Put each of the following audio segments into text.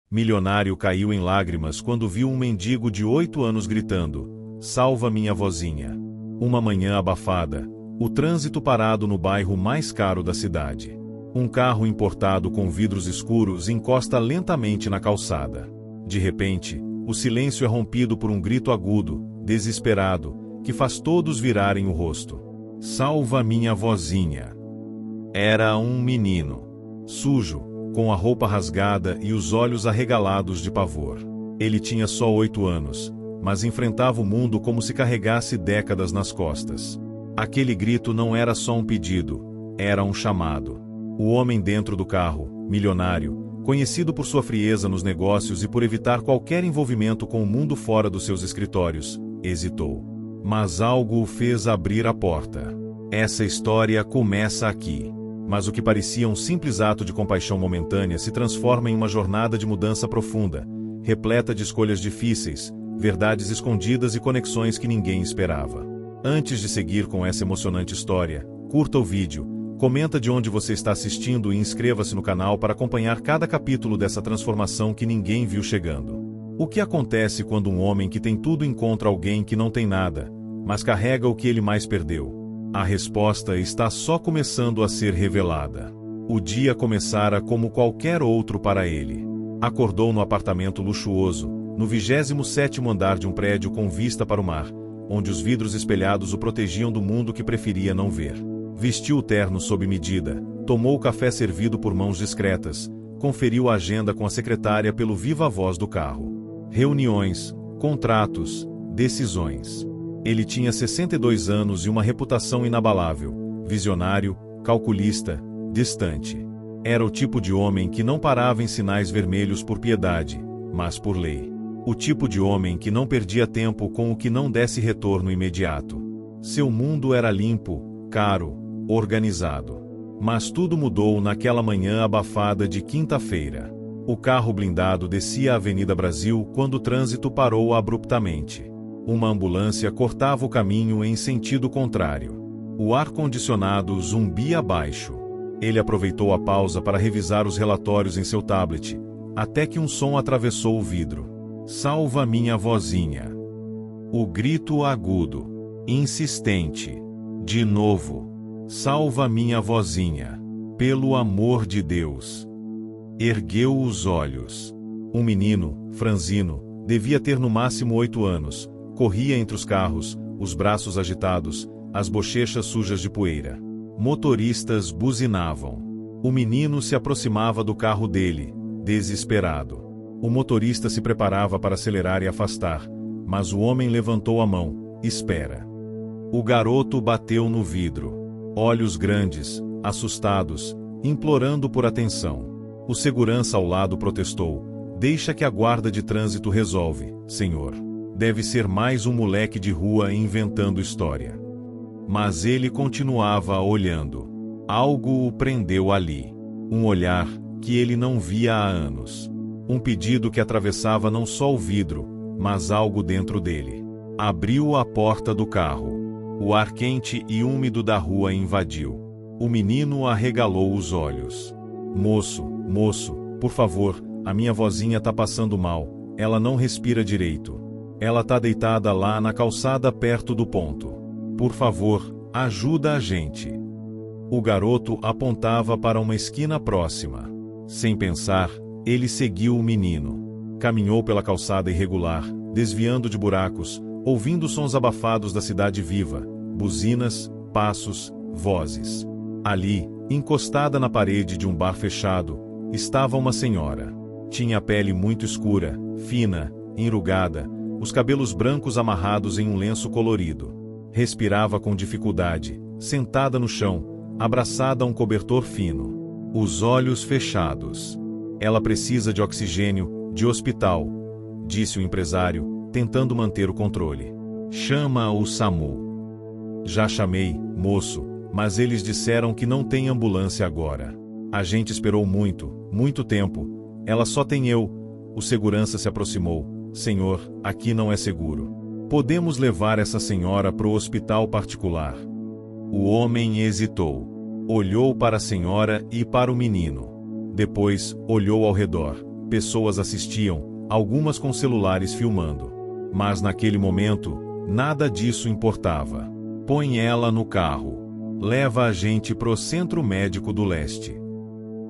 Milionário caiu em lágrimas quando viu um mendigo de 8 anos gritando: "Salva minha vozinha." Uma manhã abafada, o trânsito parado no bairro mais caro da cidade. Um carro importado com vidros escuros encosta lentamente na calçada. De repente, o silêncio é rompido por um grito agudo, desesperado, que faz todos virarem o rosto. "Salva minha vozinha." Era um menino, sujo, com a roupa rasgada e os olhos arregalados de pavor. Ele tinha só 8 anos, mas enfrentava o mundo como se carregasse décadas nas costas. Aquele grito não era só um pedido, era um chamado. O homem dentro do carro, milionário, conhecido por sua frieza nos negócios e por evitar qualquer envolvimento com o mundo fora dos seus escritórios, hesitou. Mas algo o fez abrir a porta. Essa história começa aqui. Mas o que parecia um simples ato de compaixão momentânea se transforma em uma jornada de mudança profunda, repleta de escolhas difíceis, verdades escondidas e conexões que ninguém esperava. Antes de seguir com essa emocionante história, curta o vídeo, comenta de onde você está assistindo e inscreva-se no canal para acompanhar cada capítulo dessa transformação que ninguém viu chegando. O que acontece quando um homem que tem tudo encontra alguém que não tem nada, mas carrega o que ele mais perdeu? A resposta está só começando a ser revelada. O dia começara como qualquer outro para ele. Acordou no apartamento luxuoso, no 27º andar de um prédio com vista para o mar, onde os vidros espelhados o protegiam do mundo que preferia não ver. Vestiu o terno sob medida, tomou o café servido por mãos discretas, conferiu a agenda com a secretária pelo viva voz do carro. Reuniões, contratos, decisões. Ele tinha 62 anos e uma reputação inabalável, visionário, calculista, distante. Era o tipo de homem que não parava em sinais vermelhos por piedade, mas por lei. O tipo de homem que não perdia tempo com o que não desse retorno imediato. Seu mundo era limpo, caro, organizado. Mas tudo mudou naquela manhã abafada de quinta-feira. O carro blindado descia a Avenida Brasil quando o trânsito parou abruptamente. Uma ambulância cortava o caminho em sentido contrário. O ar-condicionado zumbia abaixo. Ele aproveitou a pausa para revisar os relatórios em seu tablet, até que um som atravessou o vidro. "Salva minha vozinha." O grito agudo, insistente. De novo. "Salva minha vozinha. Pelo amor de Deus." Ergueu os olhos. Um menino, franzino, devia ter no máximo 8 anos. Corria entre os carros, os braços agitados, as bochechas sujas de poeira. Motoristas buzinavam. O menino se aproximava do carro dele, desesperado. O motorista se preparava para acelerar e afastar, mas o homem levantou a mão. "Espera." O garoto bateu no vidro. Olhos grandes, assustados, implorando por atenção. O segurança ao lado protestou: "Deixa que a guarda de trânsito resolve, senhor. Deve ser mais um moleque de rua inventando história." Mas ele continuava olhando. Algo o prendeu ali. Um olhar que ele não via há anos. Um pedido que atravessava não só o vidro, mas algo dentro dele. Abriu a porta do carro. O ar quente e úmido da rua invadiu. O menino arregalou os olhos. Moço, por favor, a minha vozinha tá passando mal. Ela não respira direito. Ela tá deitada lá na calçada perto do ponto. Por favor, ajuda a gente." O garoto apontava para uma esquina próxima. Sem pensar, ele seguiu o menino. Caminhou pela calçada irregular, desviando de buracos, ouvindo sons abafados da cidade viva, buzinas, passos, vozes. Ali, encostada na parede de um bar fechado, estava uma senhora. Tinha a pele muito escura, fina, enrugada, os cabelos brancos amarrados em um lenço colorido. Respirava com dificuldade, sentada no chão, abraçada a um cobertor fino. Os olhos fechados. "Ela precisa de oxigênio, de hospital", disse o empresário, tentando manter o controle. "Chama o SAMU." "Já chamei, moço, mas eles disseram que não tem ambulância agora. A gente esperou muito tempo. Ela só tem eu." O segurança se aproximou. "Senhor, aqui não é seguro. Podemos levar essa senhora para o hospital particular." O homem hesitou. Olhou para a senhora e para o menino. Depois, olhou ao redor. pessoas assistiam, algumas com celulares filmando. Mas naquele momento, nada disso importava. Põe ela no carro. Leva a gente pro Centro Médico do Leste.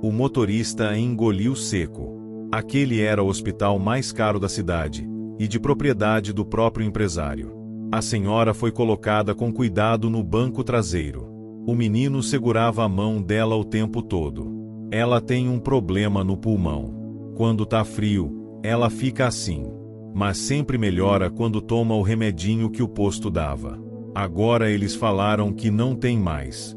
O motorista engoliu seco. Aquele era o hospital mais caro da cidade, e de propriedade do próprio empresário. A senhora foi colocada com cuidado no banco traseiro. O menino segurava a mão dela o tempo todo. Ela tem um problema no pulmão. Quando tá frio, ela fica assim. Mas sempre melhora quando toma o remedinho que o posto dava. Agora eles falaram que não tem mais.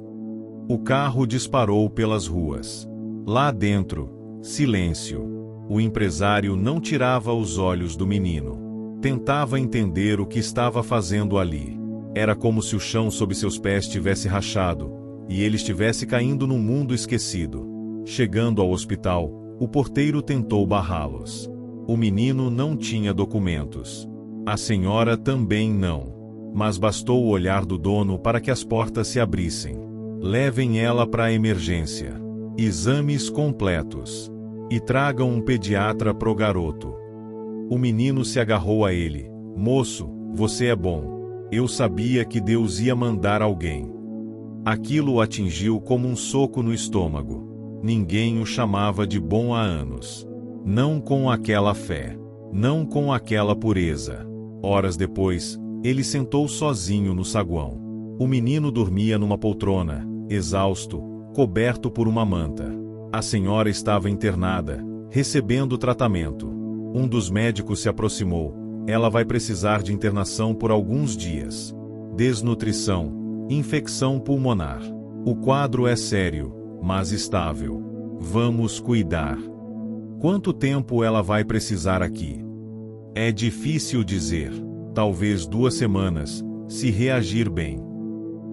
O carro disparou pelas ruas. Lá dentro, silêncio. O empresário não tirava os olhos do menino. Tentava entender o que estava fazendo ali. Era como se o chão sob seus pés tivesse rachado, e ele estivesse caindo num mundo esquecido. Chegando ao hospital, o porteiro tentou barrá-los. O menino não tinha documentos. A senhora também não. Mas bastou o olhar do dono para que as portas se abrissem. Levem ela para a emergência. Exames completos. E tragam um pediatra pro garoto. O menino se agarrou a ele. Moço, você é bom. Eu sabia que Deus ia mandar alguém. Aquilo o atingiu como um soco no estômago. Ninguém o chamava de bom há anos. Não com aquela fé. Não com aquela pureza. Horas depois, ele sentou sozinho no saguão. O menino dormia numa poltrona, exausto, coberto por uma manta. A senhora estava internada, recebendo tratamento. Um dos médicos se aproximou. Ela vai precisar de internação por alguns dias. Desnutrição, infecção pulmonar. O quadro é sério, mas estável. Vamos cuidar. Quanto tempo ela vai precisar aqui? É difícil dizer. Talvez 2 semanas, se reagir bem.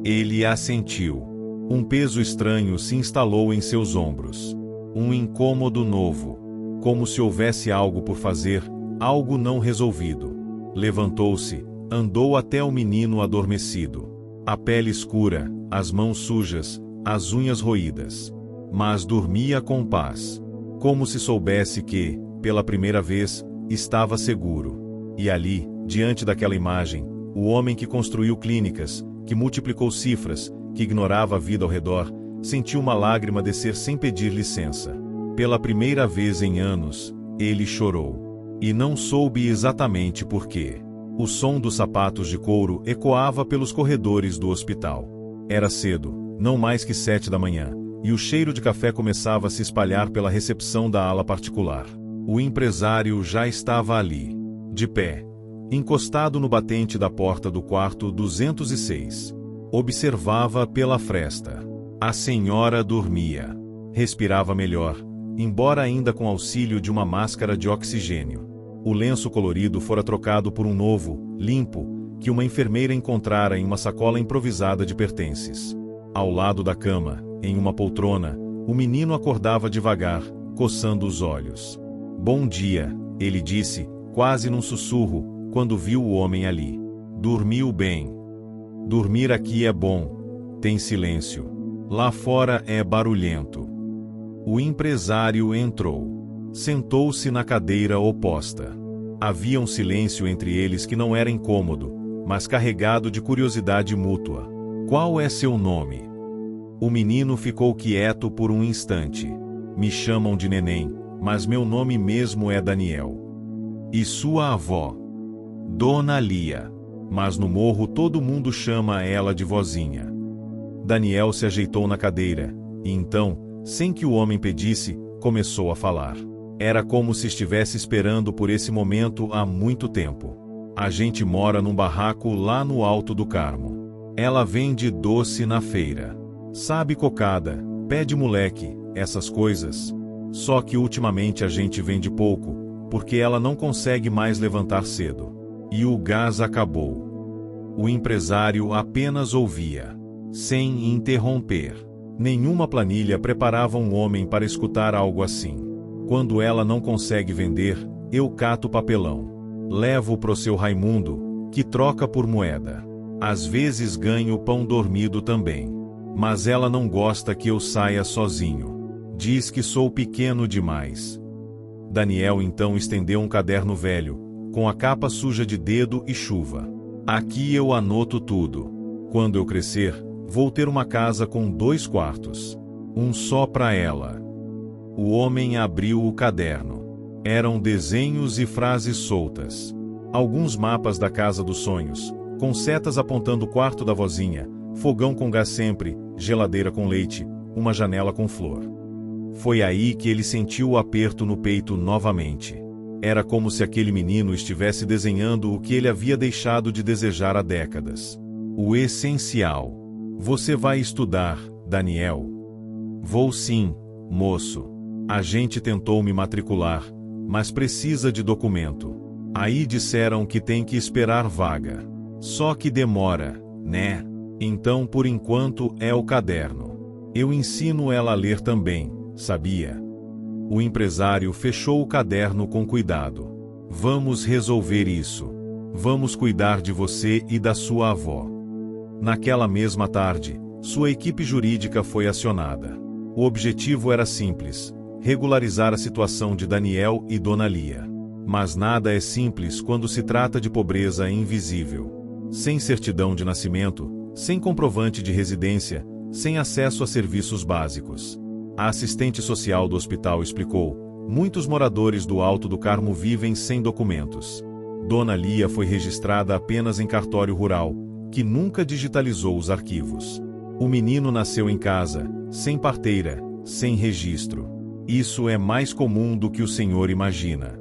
Ele assentiu. Um peso estranho se instalou em seus ombros. Um incômodo novo. Como se houvesse algo por fazer, algo não resolvido. Levantou-se, andou até o menino adormecido. A pele escura, as mãos sujas, as unhas roídas. Mas dormia com paz. Como se soubesse que, pela primeira vez, estava seguro. E ali, diante daquela imagem, o homem que construiu clínicas, que multiplicou cifras, que ignorava a vida ao redor, sentiu uma lágrima descer sem pedir licença. Pela primeira vez em anos, ele chorou. E não soube exatamente por quê. O som dos sapatos de couro ecoava pelos corredores do hospital. Era cedo, não mais que 7 da manhã, e o cheiro de café começava a se espalhar pela recepção da ala particular. O empresário já estava ali, de pé, encostado no batente da porta do quarto 206. Observava pela fresta. A senhora dormia. Respirava melhor, embora ainda com auxílio de uma máscara de oxigênio. O lenço colorido fora trocado por um novo, limpo, que uma enfermeira encontrara em uma sacola improvisada de pertences. Ao lado da cama, em uma poltrona, o menino acordava devagar, coçando os olhos. Bom dia, ele disse, quase num sussurro, quando viu o homem ali. Dormiu bem. Dormir aqui é bom. Tem silêncio. Lá fora é barulhento. O empresário entrou. Sentou-se na cadeira oposta. Havia um silêncio entre eles que não era incômodo, mas carregado de curiosidade mútua. Qual é seu nome? O menino ficou quieto por um instante. Me chamam de neném, mas meu nome mesmo é Daniel. E sua avó? Dona Lia. Mas no morro todo mundo chama ela de vozinha. Daniel se ajeitou na cadeira, e então, sem que o homem pedisse, começou a falar. Era como se estivesse esperando por esse momento há muito tempo. A gente mora num barraco lá no Alto do Carmo. Ela vende doce na feira. Sabe cocada, pé de moleque, essas coisas. Só que ultimamente a gente vende pouco, porque ela não consegue mais levantar cedo. E o gás acabou. O empresário apenas ouvia, sem interromper. Nenhuma planilha preparava um homem para escutar algo assim. Quando ela não consegue vender, eu cato papelão. Levo pro seu Raimundo, que troca por moeda. Às vezes ganho pão dormido também. Mas ela não gosta que eu saia sozinho. Diz que sou pequeno demais. Daniel então estendeu um caderno velho, com a capa suja de dedo e chuva. Aqui eu anoto tudo. Quando eu crescer, vou ter uma casa com 2 quartos. Um só para ela. O homem abriu o caderno. Eram desenhos e frases soltas. Alguns mapas da casa dos sonhos, com setas apontando o quarto da vozinha, fogão com gás sempre, geladeira com leite, uma janela com flor. Foi aí que ele sentiu o aperto no peito novamente. Era como se aquele menino estivesse desenhando o que ele havia deixado de desejar há décadas. O essencial. Você vai estudar, Daniel? Vou sim, moço. A gente tentou me matricular, mas precisa de documento. Aí disseram que tem que esperar vaga. Só que demora, né? Então por enquanto é o caderno. Eu ensino ela a ler também, sabia? O empresário fechou o caderno com cuidado. Vamos resolver isso. Vamos cuidar de você e da sua avó. Naquela mesma tarde, sua equipe jurídica foi acionada. O objetivo era simples: regularizar a situação de Daniel e Dona Lia. Mas nada é simples quando se trata de pobreza invisível. Sem certidão de nascimento, sem comprovante de residência, sem acesso a serviços básicos. A assistente social do hospital explicou: muitos moradores do Alto do Carmo vivem sem documentos. Dona Lia foi registrada apenas em cartório rural, que nunca digitalizou os arquivos. O menino nasceu em casa, sem parteira, sem registro. Isso é mais comum do que o senhor imagina.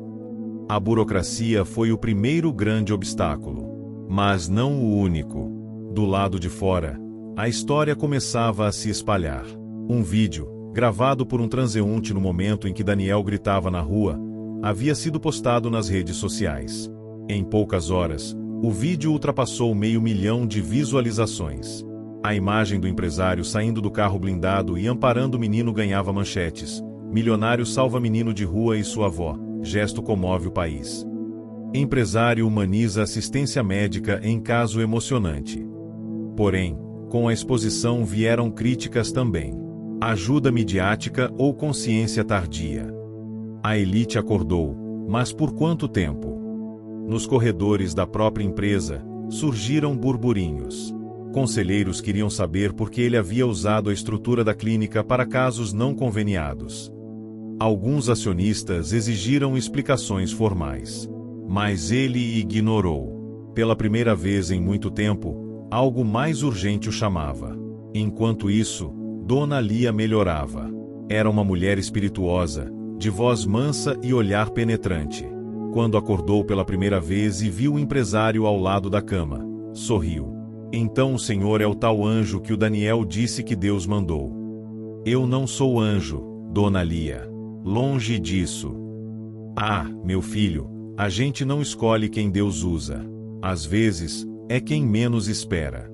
A burocracia foi o primeiro grande obstáculo, mas não o único. Do lado de fora, a história começava a se espalhar. Um vídeo, gravado por um transeunte no momento em que Daniel gritava na rua, havia sido postado nas redes sociais. Em poucas horas, o vídeo ultrapassou 500 mil de visualizações. A imagem do empresário saindo do carro blindado e amparando o menino ganhava manchetes: milionário salva menino de rua e sua avó, gesto comove o país. Empresário humaniza assistência médica em caso emocionante. Porém, com a exposição vieram críticas também. Ajuda midiática ou consciência tardia? A elite acordou, mas por quanto tempo? Nos corredores da própria empresa, surgiram burburinhos. Conselheiros queriam saber por que ele havia usado a estrutura da clínica para casos não conveniados. Alguns acionistas exigiram explicações formais. Mas ele ignorou. Pela primeira vez em muito tempo, algo mais urgente o chamava. Enquanto isso, Dona Lia melhorava. Era uma mulher espirituosa, de voz mansa e olhar penetrante. Quando acordou pela primeira vez e viu o empresário ao lado da cama, sorriu. Então o senhor é o tal anjo que o Daniel disse que Deus mandou. Eu não sou anjo, Dona Lia. Longe disso. Ah, meu filho, a gente não escolhe quem Deus usa. Às vezes, é quem menos espera.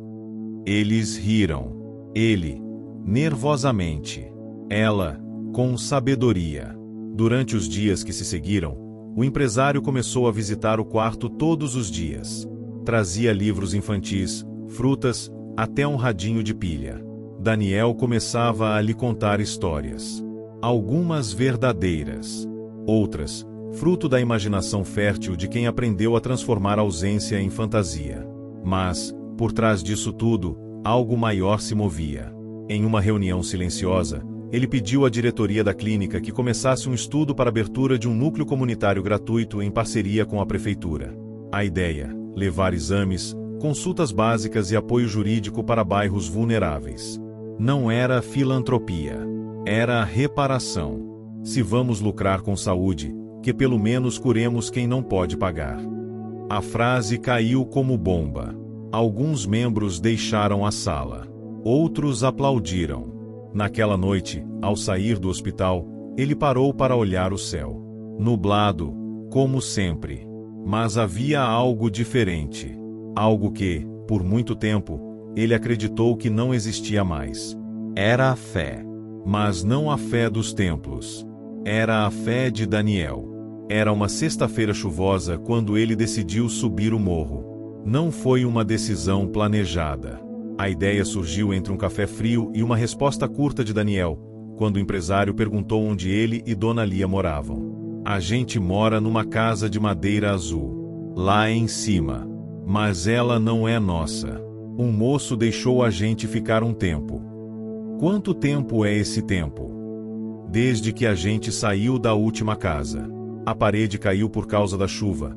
Eles riram. Ele, nervosamente. Ela, com sabedoria. Durante os dias que se seguiram, o empresário começou a visitar o quarto todos os dias. Trazia livros infantis, frutas, até um radinho de pilha. Daniel começava a lhe contar histórias. Algumas verdadeiras. Outras, fruto da imaginação fértil de quem aprendeu a transformar a ausência em fantasia. Mas, por trás disso tudo, algo maior se movia. Em uma reunião silenciosa, ele pediu à diretoria da clínica que começasse um estudo para a abertura de um núcleo comunitário gratuito em parceria com a prefeitura. A ideia: levar exames, consultas básicas e apoio jurídico para bairros vulneráveis. Não era filantropia. Era reparação. Se vamos lucrar com saúde, que pelo menos curemos quem não pode pagar. A frase caiu como bomba. Alguns membros deixaram a sala. Outros aplaudiram. Naquela noite, ao sair do hospital, ele parou para olhar o céu. Nublado, como sempre. Mas havia algo diferente. Algo que, por muito tempo, ele acreditou que não existia mais. Era a fé. Mas não a fé dos templos. Era a fé de Daniel. Era uma sexta-feira chuvosa quando ele decidiu subir o morro. Não foi uma decisão planejada. A ideia surgiu entre um café frio e uma resposta curta de Daniel, quando o empresário perguntou onde ele e Dona Lia moravam. A gente mora numa casa de madeira azul, lá em cima. Mas ela não é nossa. Um moço deixou a gente ficar um tempo. Quanto tempo é esse tempo? Desde que a gente saiu da última casa. A parede caiu por causa da chuva.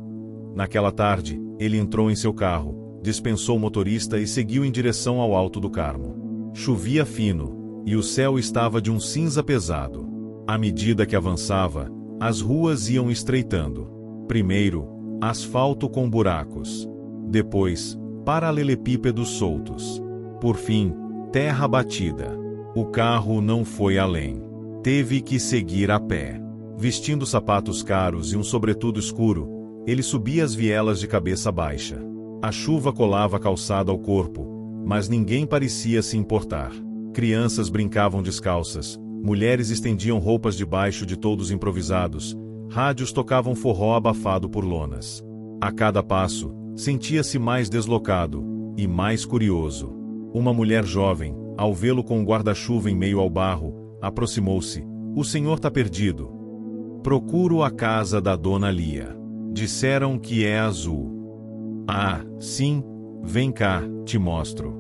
Naquela tarde, ele entrou em seu carro, dispensou o motorista e seguiu em direção ao Alto do Carmo. Chovia fino, e o céu estava de um cinza pesado. À medida que avançava, as ruas iam estreitando. Primeiro, asfalto com buracos. Depois, paralelepípedos soltos. Por fim, terra batida. O carro não foi além. Teve que seguir a pé. Vestindo sapatos caros e um sobretudo escuro, ele subia as vielas de cabeça baixa. A chuva colava a calçada ao corpo, mas ninguém parecia se importar. Crianças brincavam descalças, mulheres estendiam roupas debaixo de toldos improvisados, rádios tocavam forró abafado por lonas. A cada passo, sentia-se mais deslocado e mais curioso. Uma mulher jovem, ao vê-lo com um guarda-chuva em meio ao barro, aproximou-se. "O senhor tá perdido." "Procuro a casa da Dona Lia. Disseram que é azul." "Ah, sim, vem cá, te mostro."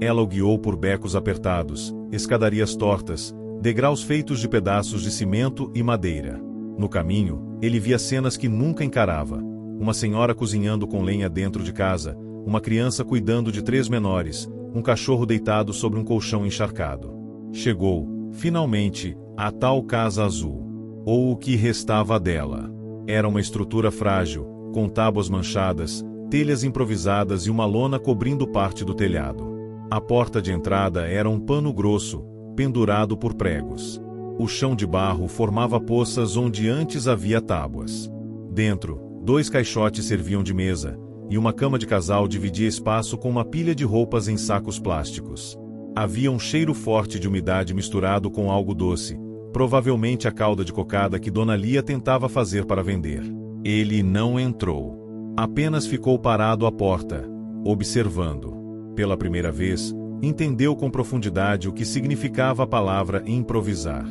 Ela o guiou por becos apertados, escadarias tortas, degraus feitos de pedaços de cimento e madeira. No caminho, ele via cenas que nunca encarava. Uma senhora cozinhando com lenha dentro de casa, uma criança cuidando de 3 menores, um cachorro deitado sobre um colchão encharcado. Chegou, finalmente, à tal casa azul. Ou o que restava dela. Era uma estrutura frágil, com tábuas manchadas, telhas improvisadas e uma lona cobrindo parte do telhado. A porta de entrada era um pano grosso, pendurado por pregos. O chão de barro formava poças onde antes havia tábuas. Dentro, 2 caixotes serviam de mesa, e uma cama de casal dividia espaço com uma pilha de roupas em sacos plásticos. Havia um cheiro forte de umidade misturado com algo doce, provavelmente a calda de cocada que Dona Lia tentava fazer para vender. Ele não entrou. Apenas ficou parado à porta, observando. Pela primeira vez, entendeu com profundidade o que significava a palavra improvisar.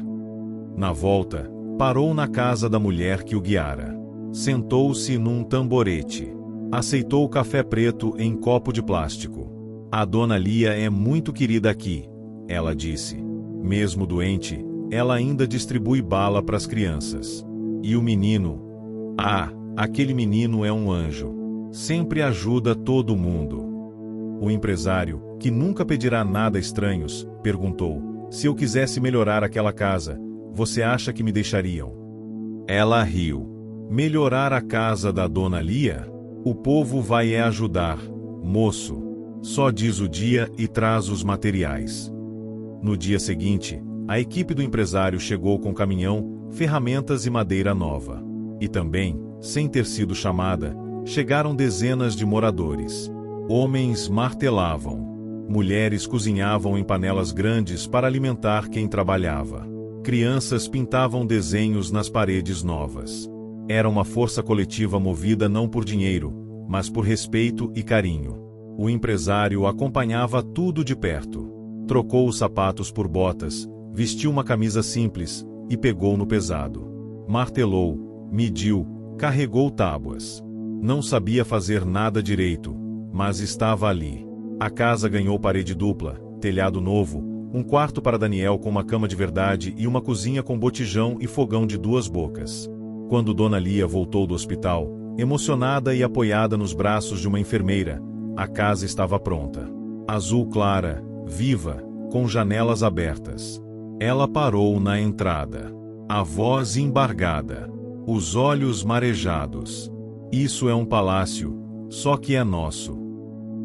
Na volta, parou na casa da mulher que o guiara. Sentou-se num tamborete. Aceitou o café preto em copo de plástico. "A Dona Lia é muito querida aqui", ela disse. Mesmo doente, ela ainda distribui bala para as crianças. E o menino? "Ah, aquele menino é um anjo. Sempre ajuda todo mundo." O empresário, que nunca pedirá nada a estranhos, perguntou: "Se eu quisesse melhorar aquela casa, você acha que me deixariam?" Ela riu. "Melhorar a casa da Dona Lia? O povo vai ajudar, moço. Só diz o dia e traz os materiais." No dia seguinte, a equipe do empresário chegou com caminhão, ferramentas e madeira nova. E também, sem ter sido chamada, chegaram dezenas de moradores. Homens martelavam. Mulheres cozinhavam em panelas grandes para alimentar quem trabalhava. Crianças pintavam desenhos nas paredes novas. Era uma força coletiva movida não por dinheiro, mas por respeito e carinho. O empresário acompanhava tudo de perto. Trocou os sapatos por botas, vestiu uma camisa simples e pegou no pesado. Martelou, mediu, carregou tábuas. Não sabia fazer nada direito, mas estava ali. A casa ganhou parede dupla, telhado novo, um quarto para Daniel com uma cama de verdade e uma cozinha com botijão e fogão de 2 bocas. Quando Dona Lia voltou do hospital, emocionada e apoiada nos braços de uma enfermeira, a casa estava pronta. Azul clara, viva, com janelas abertas. Ela parou na entrada. A voz embargada. Os olhos marejados. "Isso é um palácio, só que é nosso."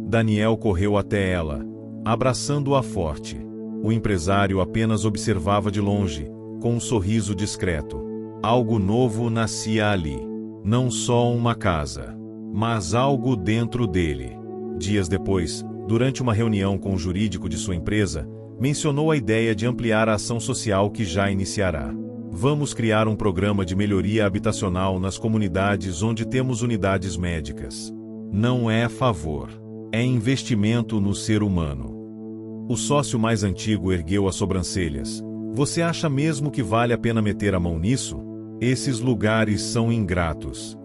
Daniel correu até ela, abraçando-a forte. O empresário apenas observava de longe, com um sorriso discreto. Algo novo nascia ali. Não só uma casa, mas algo dentro dele. Dias depois, durante uma reunião com o jurídico de sua empresa, mencionou a ideia de ampliar a ação social que já iniciará. "Vamos criar um programa de melhoria habitacional nas comunidades onde temos unidades médicas. Não é favor. É investimento no ser humano." O sócio mais antigo ergueu as sobrancelhas. "Você acha mesmo que vale a pena meter a mão nisso?" Esses lugares são ingratos.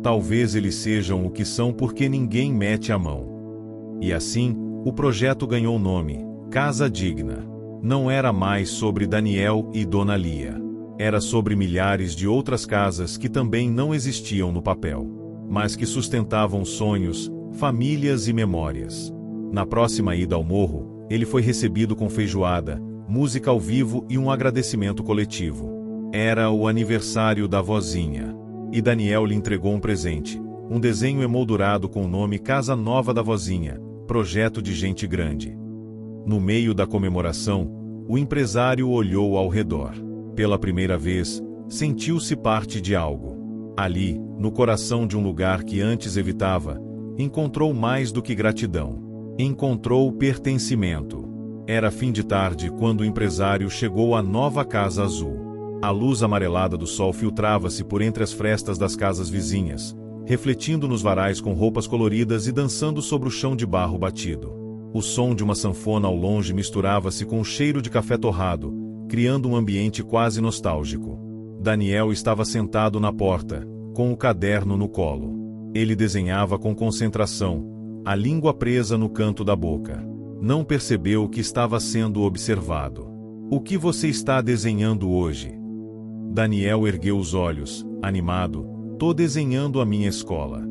Talvez eles sejam o que são porque ninguém mete a mão. E assim, o projeto ganhou o nome, Casa Digna. Não era mais sobre Daniel e Dona Lia. Era sobre milhares de outras casas que também não existiam no papel, mas que sustentavam sonhos, famílias e memórias. Na próxima ida ao morro, ele foi recebido com feijoada, música ao vivo e um agradecimento coletivo. Era o aniversário da vozinha. E Daniel lhe entregou um presente, um desenho emoldurado com o nome Casa Nova da Vozinha, projeto de gente grande. No meio da comemoração, o empresário olhou ao redor. Pela primeira vez, sentiu-se parte de algo. Ali, no coração de um lugar que antes evitava, encontrou mais do que gratidão. Encontrou pertencimento. Era fim de tarde quando o empresário chegou à nova Casa Azul. A luz amarelada do sol filtrava-se por entre as frestas das casas vizinhas, refletindo nos varais com roupas coloridas e dançando sobre o chão de barro batido. O som de uma sanfona ao longe misturava-se com o cheiro de café torrado, criando um ambiente quase nostálgico. Daniel estava sentado na porta, com o caderno no colo. Ele desenhava com concentração, a língua presa no canto da boca. Não percebeu que estava sendo observado. O que você está desenhando hoje? Daniel ergueu os olhos, animado. Tô desenhando a minha escola.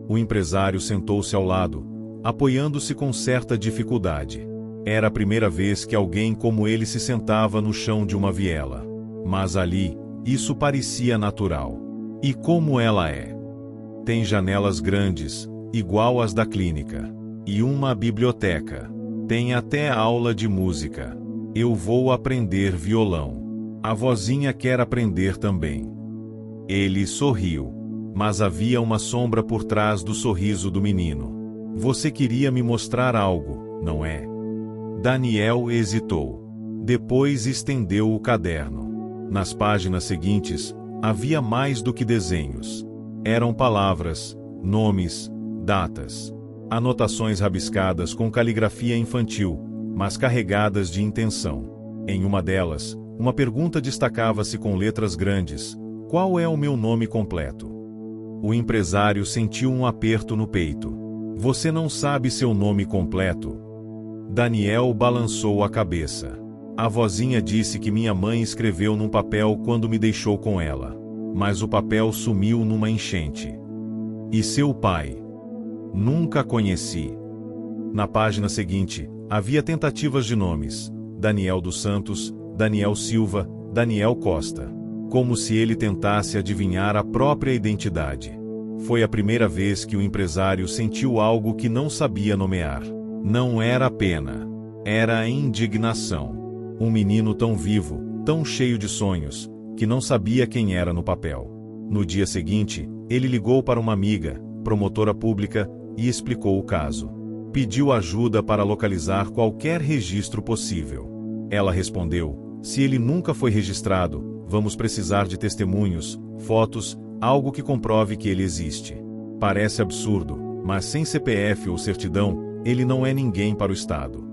O empresário sentou-se ao lado, apoiando-se com certa dificuldade. Era a primeira vez que alguém como ele se sentava no chão de uma viela. Mas ali, isso parecia natural. E como ela é? Tem janelas grandes, igual às da clínica. E uma biblioteca. Tem até aula de música. Eu vou aprender violão. A vozinha quer aprender também. Ele sorriu. Mas havia uma sombra por trás do sorriso do menino. Você queria me mostrar algo, não é? Daniel hesitou. Depois estendeu o caderno. Nas páginas seguintes, havia mais do que desenhos. Eram palavras, nomes, datas. Anotações rabiscadas com caligrafia infantil, mas carregadas de intenção. Em uma delas, uma pergunta destacava-se com letras grandes: qual é o meu nome completo? O empresário sentiu um aperto no peito. Você não sabe seu nome completo? Daniel balançou a cabeça. A vozinha disse que minha mãe escreveu num papel quando me deixou com ela. Mas o papel sumiu numa enchente. E seu pai? Nunca conheci. Na página seguinte, havia tentativas de nomes: Daniel dos Santos, Daniel Silva, Daniel Costa. Como se ele tentasse adivinhar a própria identidade. Foi a primeira vez que o empresário sentiu algo que não sabia nomear. Não era pena. Era indignação. Um menino tão vivo, tão cheio de sonhos, que não sabia quem era no papel. No dia seguinte, ele ligou para uma amiga, promotora pública, e explicou o caso. Pediu ajuda para localizar qualquer registro possível. Ela respondeu: se ele nunca foi registrado, vamos precisar de testemunhos, fotos, algo que comprove que ele existe. Parece absurdo, mas sem CPF ou certidão, ele não é ninguém para o Estado.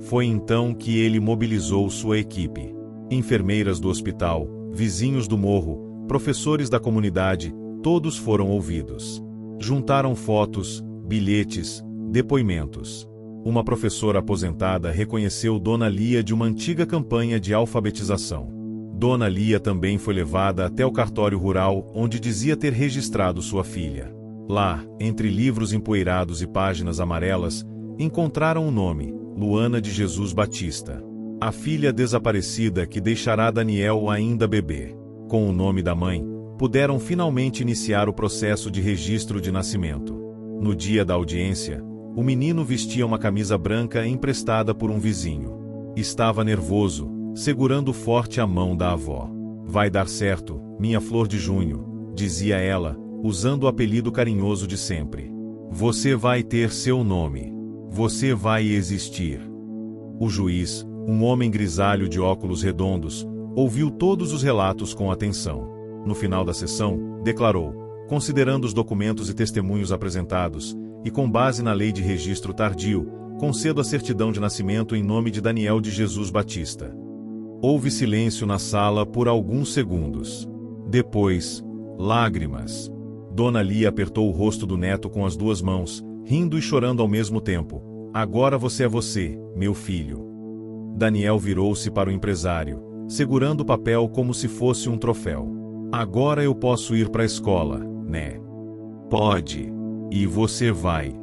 Foi então que ele mobilizou sua equipe. Enfermeiras do hospital, vizinhos do morro, professores da comunidade, todos foram ouvidos. Juntaram fotos, bilhetes, depoimentos. Uma professora aposentada reconheceu Dona Lia de uma antiga campanha de alfabetização. Dona Lia também foi levada até o cartório rural, onde dizia ter registrado sua filha. Lá, entre livros empoeirados e páginas amarelas, encontraram o nome: Luana de Jesus Batista. A filha desaparecida que deixará Daniel ainda bebê. Com o nome da mãe, puderam finalmente iniciar o processo de registro de nascimento. No dia da audiência, o menino vestia uma camisa branca emprestada por um vizinho. Estava nervoso, segurando forte a mão da avó. Vai dar certo, minha flor de junho, dizia ela, usando o apelido carinhoso de sempre. Você vai ter seu nome. Você vai existir. O juiz, um homem grisalho de óculos redondos, ouviu todos os relatos com atenção. No final da sessão, declarou: considerando os documentos e testemunhos apresentados, e com base na lei de registro tardio, concedo a certidão de nascimento em nome de Daniel de Jesus Batista. Houve silêncio na sala por alguns segundos. Depois, lágrimas. Dona Lia apertou o rosto do neto com as duas mãos, rindo e chorando ao mesmo tempo. Agora você é você, meu filho. Daniel virou-se para o empresário, segurando o papel como se fosse um troféu. Agora eu posso ir para a escola, né? Pode. E você vai.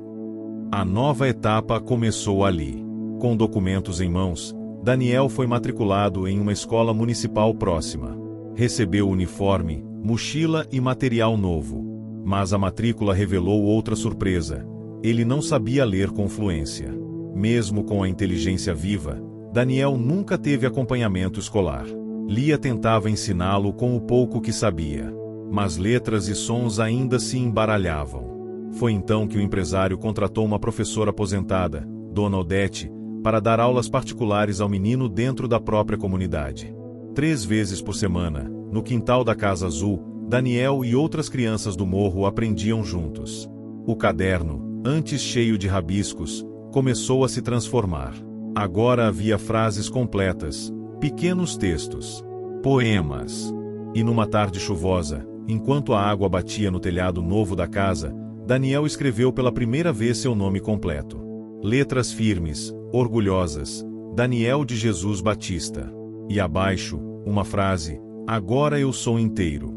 A nova etapa começou ali. Com documentos em mãos, Daniel foi matriculado em uma escola municipal próxima. Recebeu uniforme, mochila e material novo. Mas a matrícula revelou outra surpresa. Ele não sabia ler com fluência. Mesmo com a inteligência viva, Daniel nunca teve acompanhamento escolar. Lia tentava ensiná-lo com o pouco que sabia. Mas letras e sons ainda se embaralhavam. Foi então que o empresário contratou uma professora aposentada, Dona Odete, para dar aulas particulares ao menino dentro da própria comunidade. 3 vezes por semana, no quintal da Casa Azul, Daniel e outras crianças do morro aprendiam juntos. O caderno, antes cheio de rabiscos, começou a se transformar. Agora havia frases completas, pequenos textos, poemas. E numa tarde chuvosa, enquanto a água batia no telhado novo da casa, Daniel escreveu pela primeira vez seu nome completo. Letras firmes, orgulhosas, Daniel de Jesus Batista. E abaixo, uma frase, agora eu sou inteiro.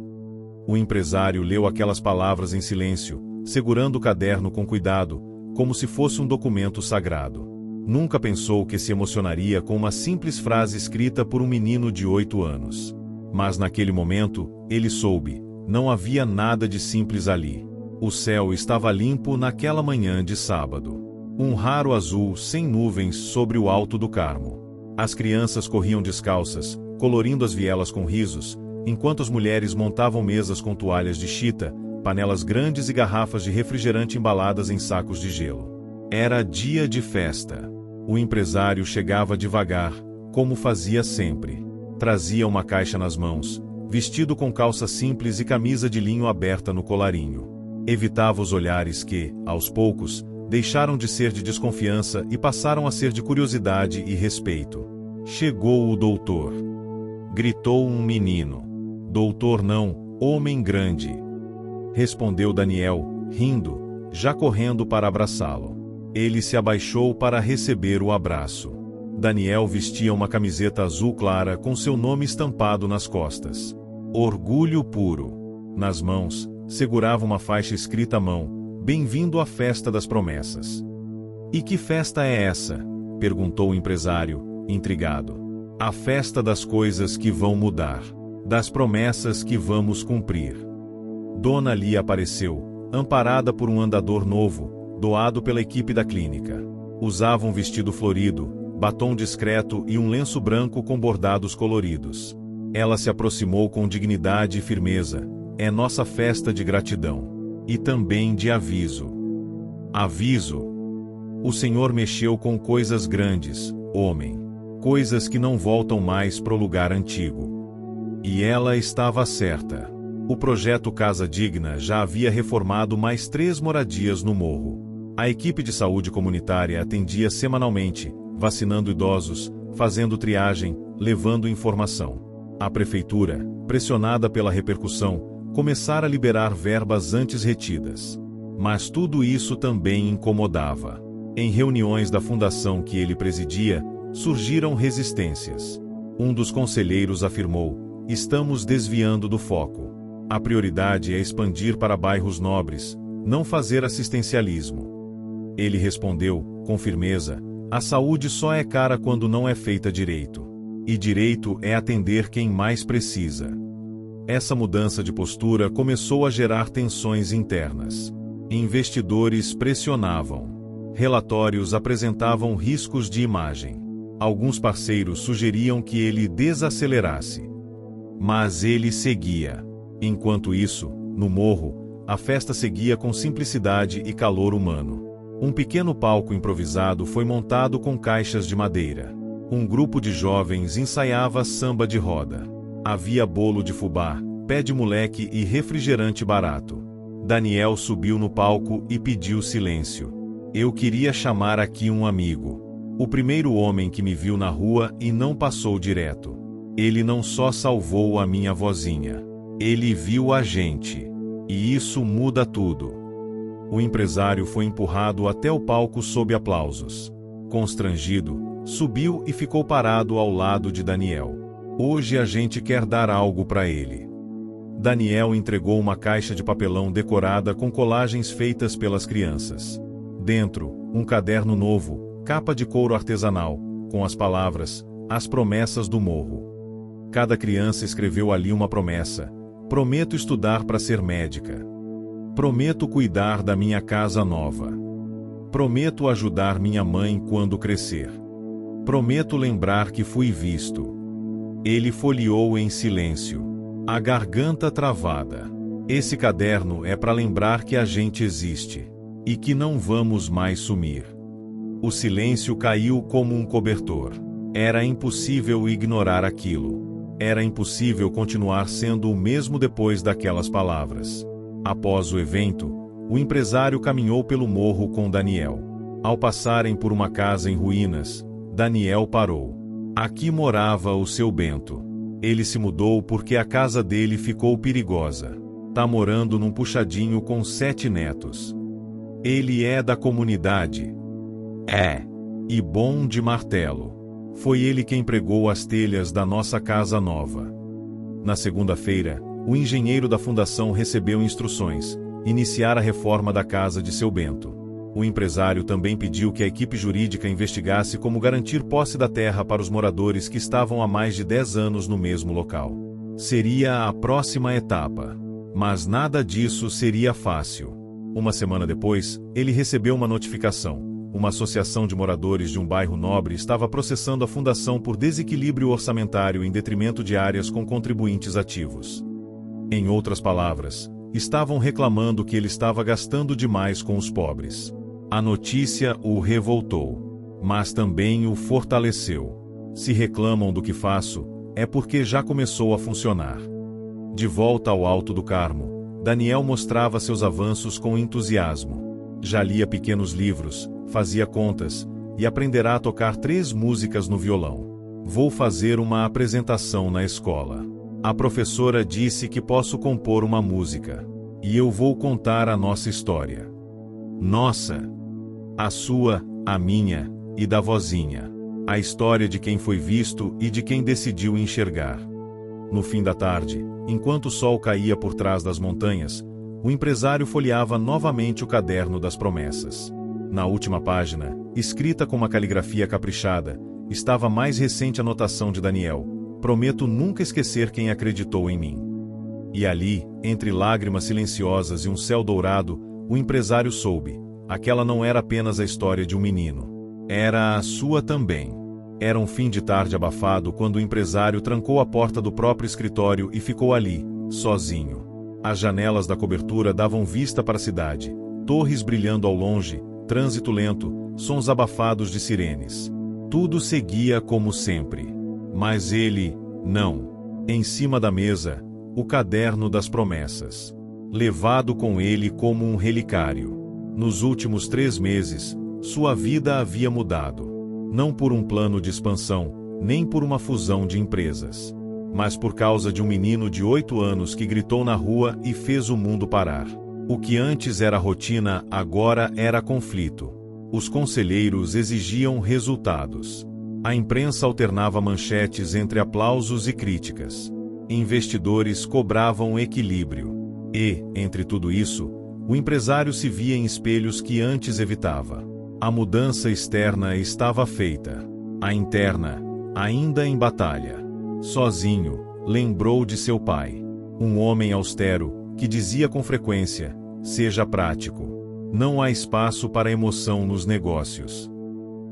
O empresário leu aquelas palavras em silêncio, segurando o caderno com cuidado, como se fosse um documento sagrado. Nunca pensou que se emocionaria com uma simples frase escrita por um menino de 8 anos. Mas naquele momento, ele soube, não havia nada de simples ali. O céu estava limpo naquela manhã de sábado. Um raro azul sem nuvens sobre o alto do Carmo. As crianças corriam descalças, colorindo as vielas com risos, enquanto as mulheres montavam mesas com toalhas de chita, panelas grandes e garrafas de refrigerante embaladas em sacos de gelo. Era dia de festa. O empresário chegava devagar, como fazia sempre. Trazia uma caixa nas mãos, vestido com calça simples e camisa de linho aberta no colarinho. Evitava os olhares que, aos poucos, deixaram de ser de desconfiança e passaram a ser de curiosidade e respeito. Chegou o doutor. Gritou um menino. Doutor não, homem grande. Respondeu Daniel, rindo, já correndo para abraçá-lo. Ele se abaixou para receber o abraço. Daniel vestia uma camiseta azul clara com seu nome estampado nas costas. Orgulho puro. Nas mãos, segurava uma faixa escrita à mão, bem-vindo à festa das promessas. E que festa é essa? Perguntou o empresário, intrigado. A festa das coisas que vão mudar. Das promessas que vamos cumprir. Dona Lia apareceu, amparada por um andador novo, doado pela equipe da clínica. Usava um vestido florido, batom discreto e um lenço branco com bordados coloridos. Ela se aproximou com dignidade e firmeza. É nossa festa de gratidão. E também de aviso. Aviso. O Senhor mexeu com coisas grandes, homem. Coisas que não voltam mais pro lugar antigo. E ela estava certa. O projeto Casa Digna já havia reformado mais 3 moradias no morro. A equipe de saúde comunitária atendia semanalmente, vacinando idosos, fazendo triagem, levando informação. A prefeitura, pressionada pela repercussão, começara a liberar verbas antes retidas. Mas tudo isso também incomodava. Em reuniões da fundação que ele presidia, surgiram resistências. Um dos conselheiros afirmou: estamos desviando do foco. A prioridade é expandir para bairros nobres, não fazer assistencialismo. Ele respondeu, com firmeza: a saúde só é cara quando não é feita direito. E direito é atender quem mais precisa. Essa mudança de postura começou a gerar tensões internas. Investidores pressionavam. Relatórios apresentavam riscos de imagem. Alguns parceiros sugeriam que ele desacelerasse. Mas ele seguia. Enquanto isso, no morro, a festa seguia com simplicidade e calor humano. Um pequeno palco improvisado foi montado com caixas de madeira. Um grupo de jovens ensaiava samba de roda. Havia bolo de fubá, pé de moleque e refrigerante barato. Daniel subiu no palco e pediu silêncio. Eu queria chamar aqui um amigo. O primeiro homem que me viu na rua e não passou direto. Ele não só salvou a minha vozinha. Ele viu a gente. E isso muda tudo. O empresário foi empurrado até o palco sob aplausos. Constrangido, subiu e ficou parado ao lado de Daniel. Hoje a gente quer dar algo para ele. Daniel entregou uma caixa de papelão decorada com colagens feitas pelas crianças. Dentro, um caderno novo, capa de couro artesanal, com as palavras, As Promessas do Morro. Cada criança escreveu ali uma promessa. Prometo estudar para ser médica. Prometo cuidar da minha casa nova. Prometo ajudar minha mãe quando crescer. Prometo lembrar que fui visto. Ele folheou em silêncio, a garganta travada. Esse caderno é para lembrar que a gente existe e que não vamos mais sumir. O silêncio caiu como um cobertor. Era impossível ignorar aquilo. Era impossível continuar sendo o mesmo depois daquelas palavras. Após o evento, o empresário caminhou pelo morro com Daniel. Ao passarem por uma casa em ruínas, Daniel parou. Aqui morava o seu Bento. Ele se mudou porque a casa dele ficou perigosa. Tá morando num puxadinho com 7 netos. Ele é da comunidade. É. E bom de martelo. Foi ele quem pregou as telhas da nossa casa nova. Na segunda-feira, o engenheiro da fundação recebeu instruções: iniciar a reforma da casa de seu Bento. O empresário também pediu que a equipe jurídica investigasse como garantir posse da terra para os moradores que estavam há mais de 10 anos no mesmo local. Seria a próxima etapa. Mas nada disso seria fácil. Uma semana depois, ele recebeu uma notificação. Uma associação de moradores de um bairro nobre estava processando a fundação por desequilíbrio orçamentário em detrimento de áreas com contribuintes ativos. Em outras palavras, estavam reclamando que ele estava gastando demais com os pobres. A notícia o revoltou, mas também o fortaleceu. Se reclamam do que faço, é porque já começou a funcionar. De volta ao Alto do Carmo, Daniel mostrava seus avanços com entusiasmo. Já lia pequenos livros, fazia contas, e aprenderá a tocar 3 músicas no violão. Vou fazer uma apresentação na escola. A professora disse que posso compor uma música. E eu vou contar a nossa história. Nossa! A sua, a minha, e da vozinha. A história de quem foi visto e de quem decidiu enxergar. No fim da tarde, enquanto o sol caía por trás das montanhas, o empresário folheava novamente o caderno das promessas. Na última página, escrita com uma caligrafia caprichada, estava a mais recente anotação de Daniel: prometo nunca esquecer quem acreditou em mim. E ali, entre lágrimas silenciosas e um céu dourado, o empresário soube: aquela não era apenas a história de um menino. Era a sua também. Era um fim de tarde abafado quando o empresário trancou a porta do próprio escritório e ficou ali, sozinho. As janelas da cobertura davam vista para a cidade, torres brilhando ao longe, trânsito lento, sons abafados de sirenes. Tudo seguia como sempre. Mas ele, não. Em cima da mesa, o caderno das promessas. Levado com ele como um relicário. Nos últimos 3 meses, sua vida havia mudado. Não por um plano de expansão, nem por uma fusão de empresas. Mas por causa de um menino de 8 anos que gritou na rua e fez o mundo parar. O que antes era rotina, agora era conflito. Os conselheiros exigiam resultados. A imprensa alternava manchetes entre aplausos e críticas. Investidores cobravam equilíbrio. E, entre tudo isso, o empresário se via em espelhos que antes evitava. A mudança externa estava feita. A interna, ainda em batalha. Sozinho, lembrou de seu pai. Um homem austero, que dizia com frequência: seja prático. Não há espaço para emoção nos negócios.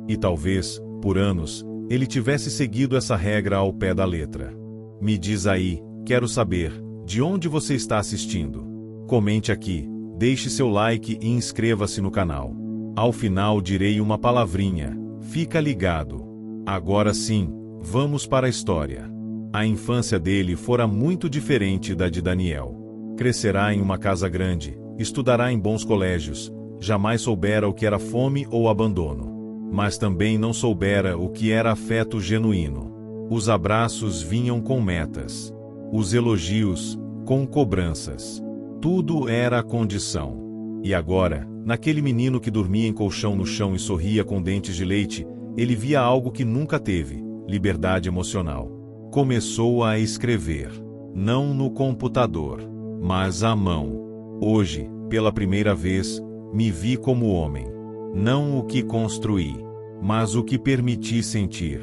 E talvez, por anos, ele tivesse seguido essa regra ao pé da letra. Me diz aí, quero saber, de onde você está assistindo? Comente aqui, deixe seu like e inscreva-se no canal. Ao final direi uma palavrinha: fica ligado. Agora sim, vamos para a história. A infância dele fora muito diferente da de Daniel. Crescerá em uma casa grande, estudará em bons colégios, jamais soubera o que era fome ou abandono. Mas também não soubera o que era afeto genuíno. Os abraços vinham com metas. Os elogios, com cobranças. Tudo era a condição. E agora, naquele menino que dormia em colchão no chão e sorria com dentes de leite, ele via algo que nunca teve: liberdade emocional. Começou a escrever. Não no computador, mas à mão. Hoje, pela primeira vez, me vi como homem. Não o que construí, mas o que permiti sentir.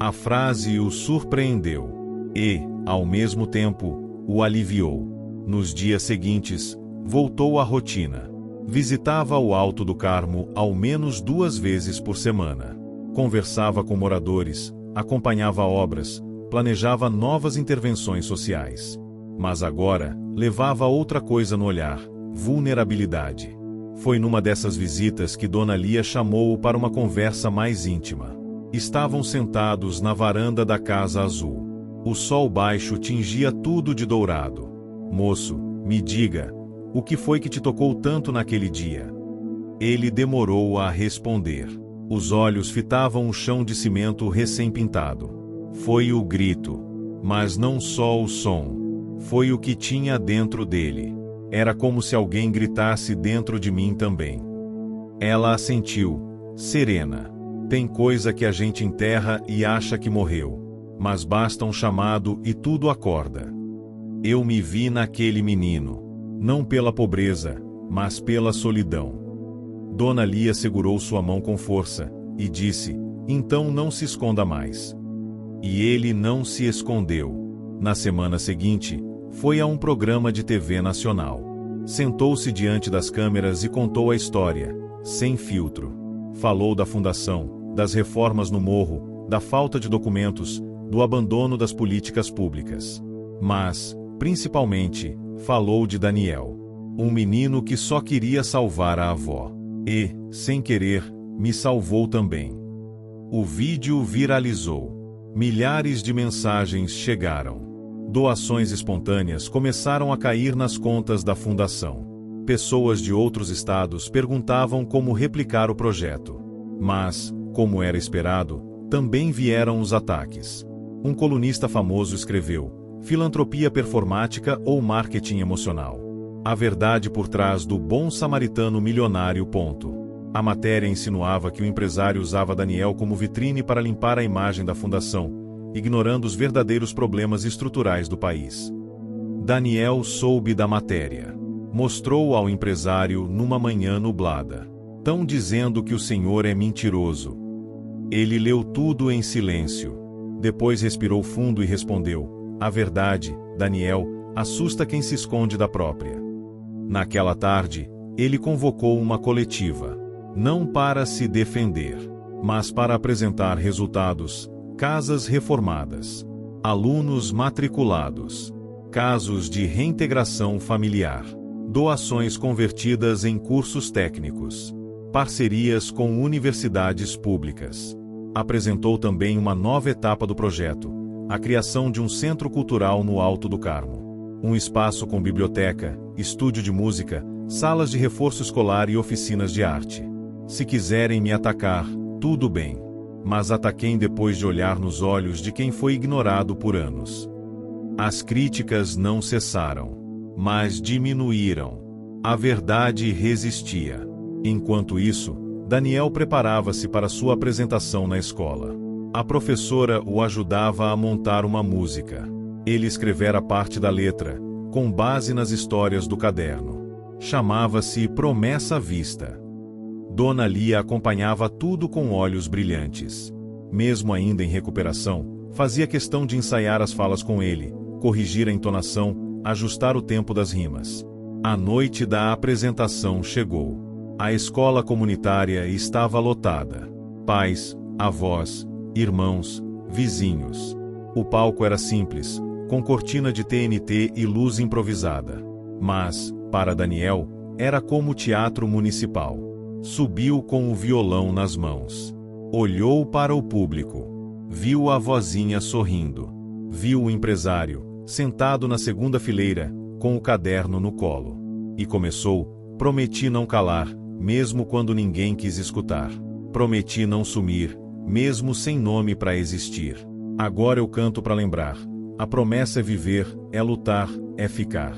A frase o surpreendeu e, ao mesmo tempo, o aliviou. Nos dias seguintes, voltou à rotina. Visitava o Alto do Carmo ao menos 2 vezes por semana. Conversava com moradores, acompanhava obras, planejava novas intervenções sociais. Mas agora, levava outra coisa no olhar: vulnerabilidade. Foi numa dessas visitas que Dona Lia chamou-o para uma conversa mais íntima. Estavam sentados na varanda da Casa Azul. O sol baixo tingia tudo de dourado. Moço, me diga, o que foi que te tocou tanto naquele dia? Ele demorou a responder. Os olhos fitavam o chão de cimento recém-pintado. Foi o grito. Mas não só o som. Foi o que tinha dentro dele. Era como se alguém gritasse dentro de mim também. Ela assentiu, serena. Tem coisa que a gente enterra e acha que morreu. Mas basta um chamado e tudo acorda. Eu me vi naquele menino. Não pela pobreza, mas pela solidão. Dona Lia segurou sua mão com força e disse: então não se esconda mais. E ele não se escondeu. Na semana seguinte, foi a um programa de TV nacional. Sentou-se diante das câmeras e contou a história, sem filtro. Falou da fundação, das reformas no morro, da falta de documentos, do abandono das políticas públicas. Mas, principalmente, falou de Daniel. Um menino que só queria salvar a avó. E, sem querer, me salvou também. O vídeo viralizou. Milhares de mensagens chegaram. Doações espontâneas começaram a cair nas contas da fundação. Pessoas de outros estados perguntavam como replicar o projeto. Mas, como era esperado, também vieram os ataques. Um colunista famoso escreveu: filantropia performática ou marketing emocional. A verdade por trás do bom samaritano milionário. A matéria insinuava que o empresário usava Daniel como vitrine para limpar a imagem da fundação, ignorando os verdadeiros problemas estruturais do país. Daniel soube da matéria. Mostrou ao empresário numa manhã nublada. Tão dizendo que o senhor é mentiroso. Ele leu tudo em silêncio. Depois respirou fundo e respondeu: a verdade, Daniel, assusta quem se esconde da própria. Naquela tarde, ele convocou uma coletiva. Não para se defender, mas para apresentar resultados: casas reformadas, alunos matriculados, casos de reintegração familiar, doações convertidas em cursos técnicos, parcerias com universidades públicas. Apresentou também uma nova etapa do projeto: a criação de um centro cultural no Alto do Carmo. Um espaço com biblioteca, estúdio de música, salas de reforço escolar e oficinas de arte. Se quiserem me atacar, tudo bem. Mas ataquem depois de olhar nos olhos de quem foi ignorado por anos. As críticas não cessaram, mas diminuíram. A verdade resistia. Enquanto isso, Daniel preparava-se para sua apresentação na escola. A professora o ajudava a montar uma música. Ele escrevera parte da letra, com base nas histórias do caderno. Chamava-se Promessa à Vista. Dona Lia acompanhava tudo com olhos brilhantes. Mesmo ainda em recuperação, fazia questão de ensaiar as falas com ele, corrigir a entonação, ajustar o tempo das rimas. A noite da apresentação chegou. A escola comunitária estava lotada. Pais, avós, irmãos, vizinhos. O palco era simples, com cortina de TNT e luz improvisada. Mas, para Daniel, era como o teatro municipal. Subiu com o violão nas mãos. Olhou para o público. Viu a vozinha sorrindo. Viu o empresário, sentado na segunda fileira, com o caderno no colo. E começou: prometi não calar, mesmo quando ninguém quis escutar. Prometi não sumir, mesmo sem nome para existir. Agora eu canto para lembrar. A promessa é viver, é lutar, é ficar.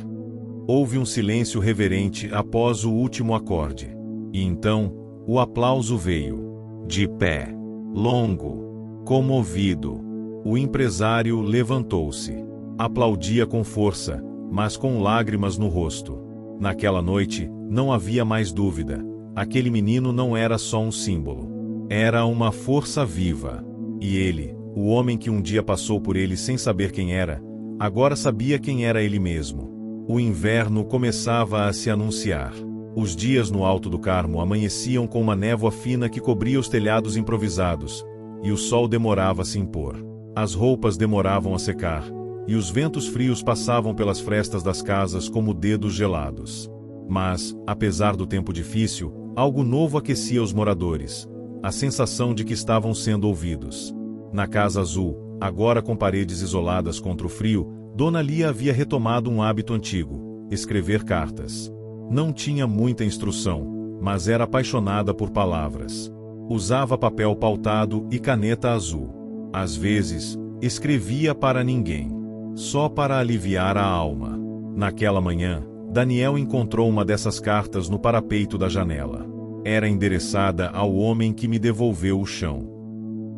Houve um silêncio reverente após o último acorde. E então, o aplauso veio. De pé. Longo. Comovido. O empresário levantou-se. Aplaudia com força, mas com lágrimas no rosto. Naquela noite, não havia mais dúvida. Aquele menino não era só um símbolo. Era uma força viva. E ele, o homem que um dia passou por ele sem saber quem era, agora sabia quem era ele mesmo. O inverno começava a se anunciar. Os dias no Alto do Carmo amanheciam com uma névoa fina que cobria os telhados improvisados, e o sol demorava a se impor. As roupas demoravam a secar, e os ventos frios passavam pelas frestas das casas como dedos gelados. Mas, apesar do tempo difícil, algo novo aquecia os moradores, a sensação de que estavam sendo ouvidos. Na Casa Azul, agora com paredes isoladas contra o frio, Dona Lia havia retomado um hábito antigo: escrever cartas. Não tinha muita instrução, mas era apaixonada por palavras. Usava papel pautado e caneta azul. Às vezes, escrevia para ninguém, só para aliviar a alma. Naquela manhã, Daniel encontrou uma dessas cartas no parapeito da janela. Era endereçada ao homem que me devolveu o chão.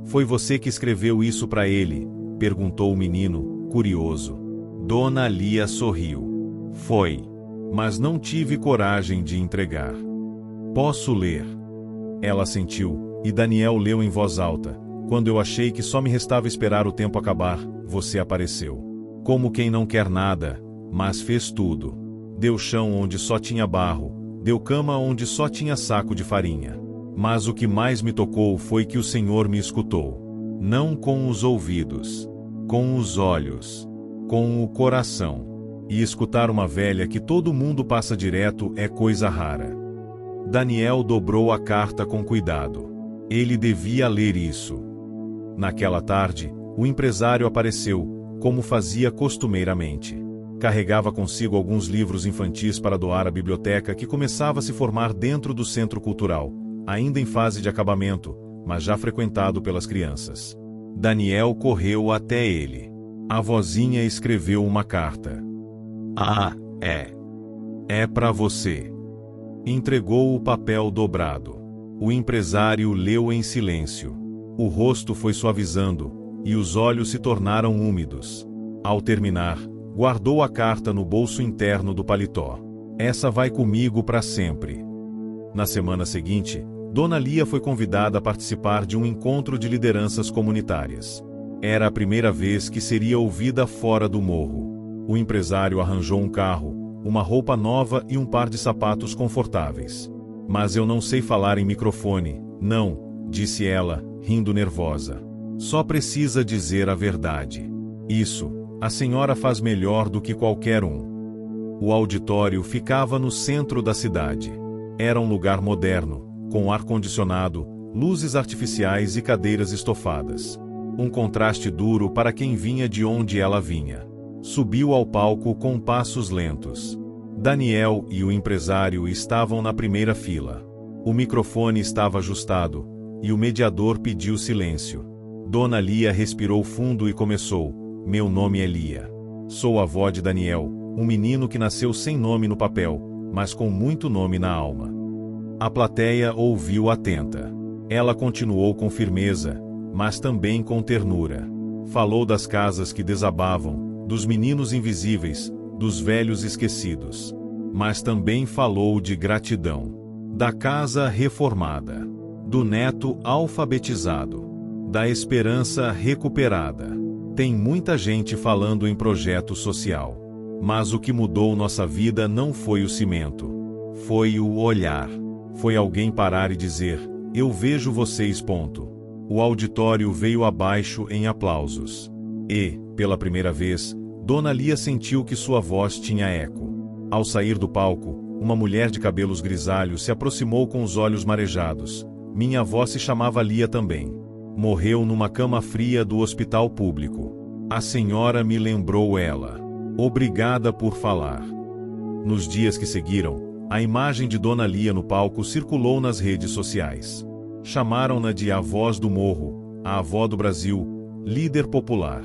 Foi você que escreveu isso para ele? Perguntou o menino, curioso. Dona Lia sorriu. Foi. Mas não tive coragem de entregar. Posso ler? Ela assentiu, e Daniel leu em voz alta. Quando eu achei que só me restava esperar o tempo acabar, você apareceu. Como quem não quer nada, mas fez tudo. Deu chão onde só tinha barro, deu cama onde só tinha saco de farinha. Mas o que mais me tocou foi que o Senhor me escutou. Não com os ouvidos, com os olhos, com o coração. E escutar uma velha que todo mundo passa direto é coisa rara. Daniel dobrou a carta com cuidado. Ele devia ler isso. Naquela tarde, o empresário apareceu, como fazia costumeiramente. Carregava consigo alguns livros infantis para doar à biblioteca que começava a se formar dentro do centro cultural, ainda em fase de acabamento, mas já frequentado pelas crianças. Daniel correu até ele. A vozinha escreveu uma carta. Ah, é. É para você. Entregou o papel dobrado. O empresário leu em silêncio. O rosto foi suavizando, e os olhos se tornaram úmidos. Ao terminar, guardou a carta no bolso interno do paletó. Essa vai comigo para sempre. Na semana seguinte, Dona Lia foi convidada a participar de um encontro de lideranças comunitárias. Era a primeira vez que seria ouvida fora do morro. O empresário arranjou um carro, uma roupa nova e um par de sapatos confortáveis. Mas eu não sei falar em microfone, não, disse ela, rindo nervosa. Só precisa dizer a verdade. Isso, a senhora faz melhor do que qualquer um. O auditório ficava no centro da cidade. Era um lugar moderno, com ar-condicionado, luzes artificiais e cadeiras estofadas. Um contraste duro para quem vinha de onde ela vinha. Subiu ao palco com passos lentos. Daniel e o empresário estavam na primeira fila. O microfone estava ajustado, e o mediador pediu silêncio. Dona Lia respirou fundo e começou. Meu nome é Lia. Sou avó de Daniel, um menino que nasceu sem nome no papel, mas com muito nome na alma. A plateia ouviu atenta. Ela continuou com firmeza, mas também com ternura. Falou das casas que desabavam, dos meninos invisíveis, dos velhos esquecidos. Mas também falou de gratidão. Da casa reformada. Do neto alfabetizado. Da esperança recuperada. Tem muita gente falando em projeto social. Mas o que mudou nossa vida não foi o cimento. Foi o olhar. Foi alguém parar e dizer, eu vejo vocês. Ponto. O auditório veio abaixo em aplausos. E, pela primeira vez, Dona Lia sentiu que sua voz tinha eco. Ao sair do palco, uma mulher de cabelos grisalhos se aproximou com os olhos marejados. Minha avó se chamava Lia também. Morreu numa cama fria do hospital público. A senhora me lembrou ela. Obrigada por falar. Nos dias que seguiram, a imagem de Dona Lia no palco circulou nas redes sociais. Chamaram-na de a voz do morro, a avó do Brasil, líder popular.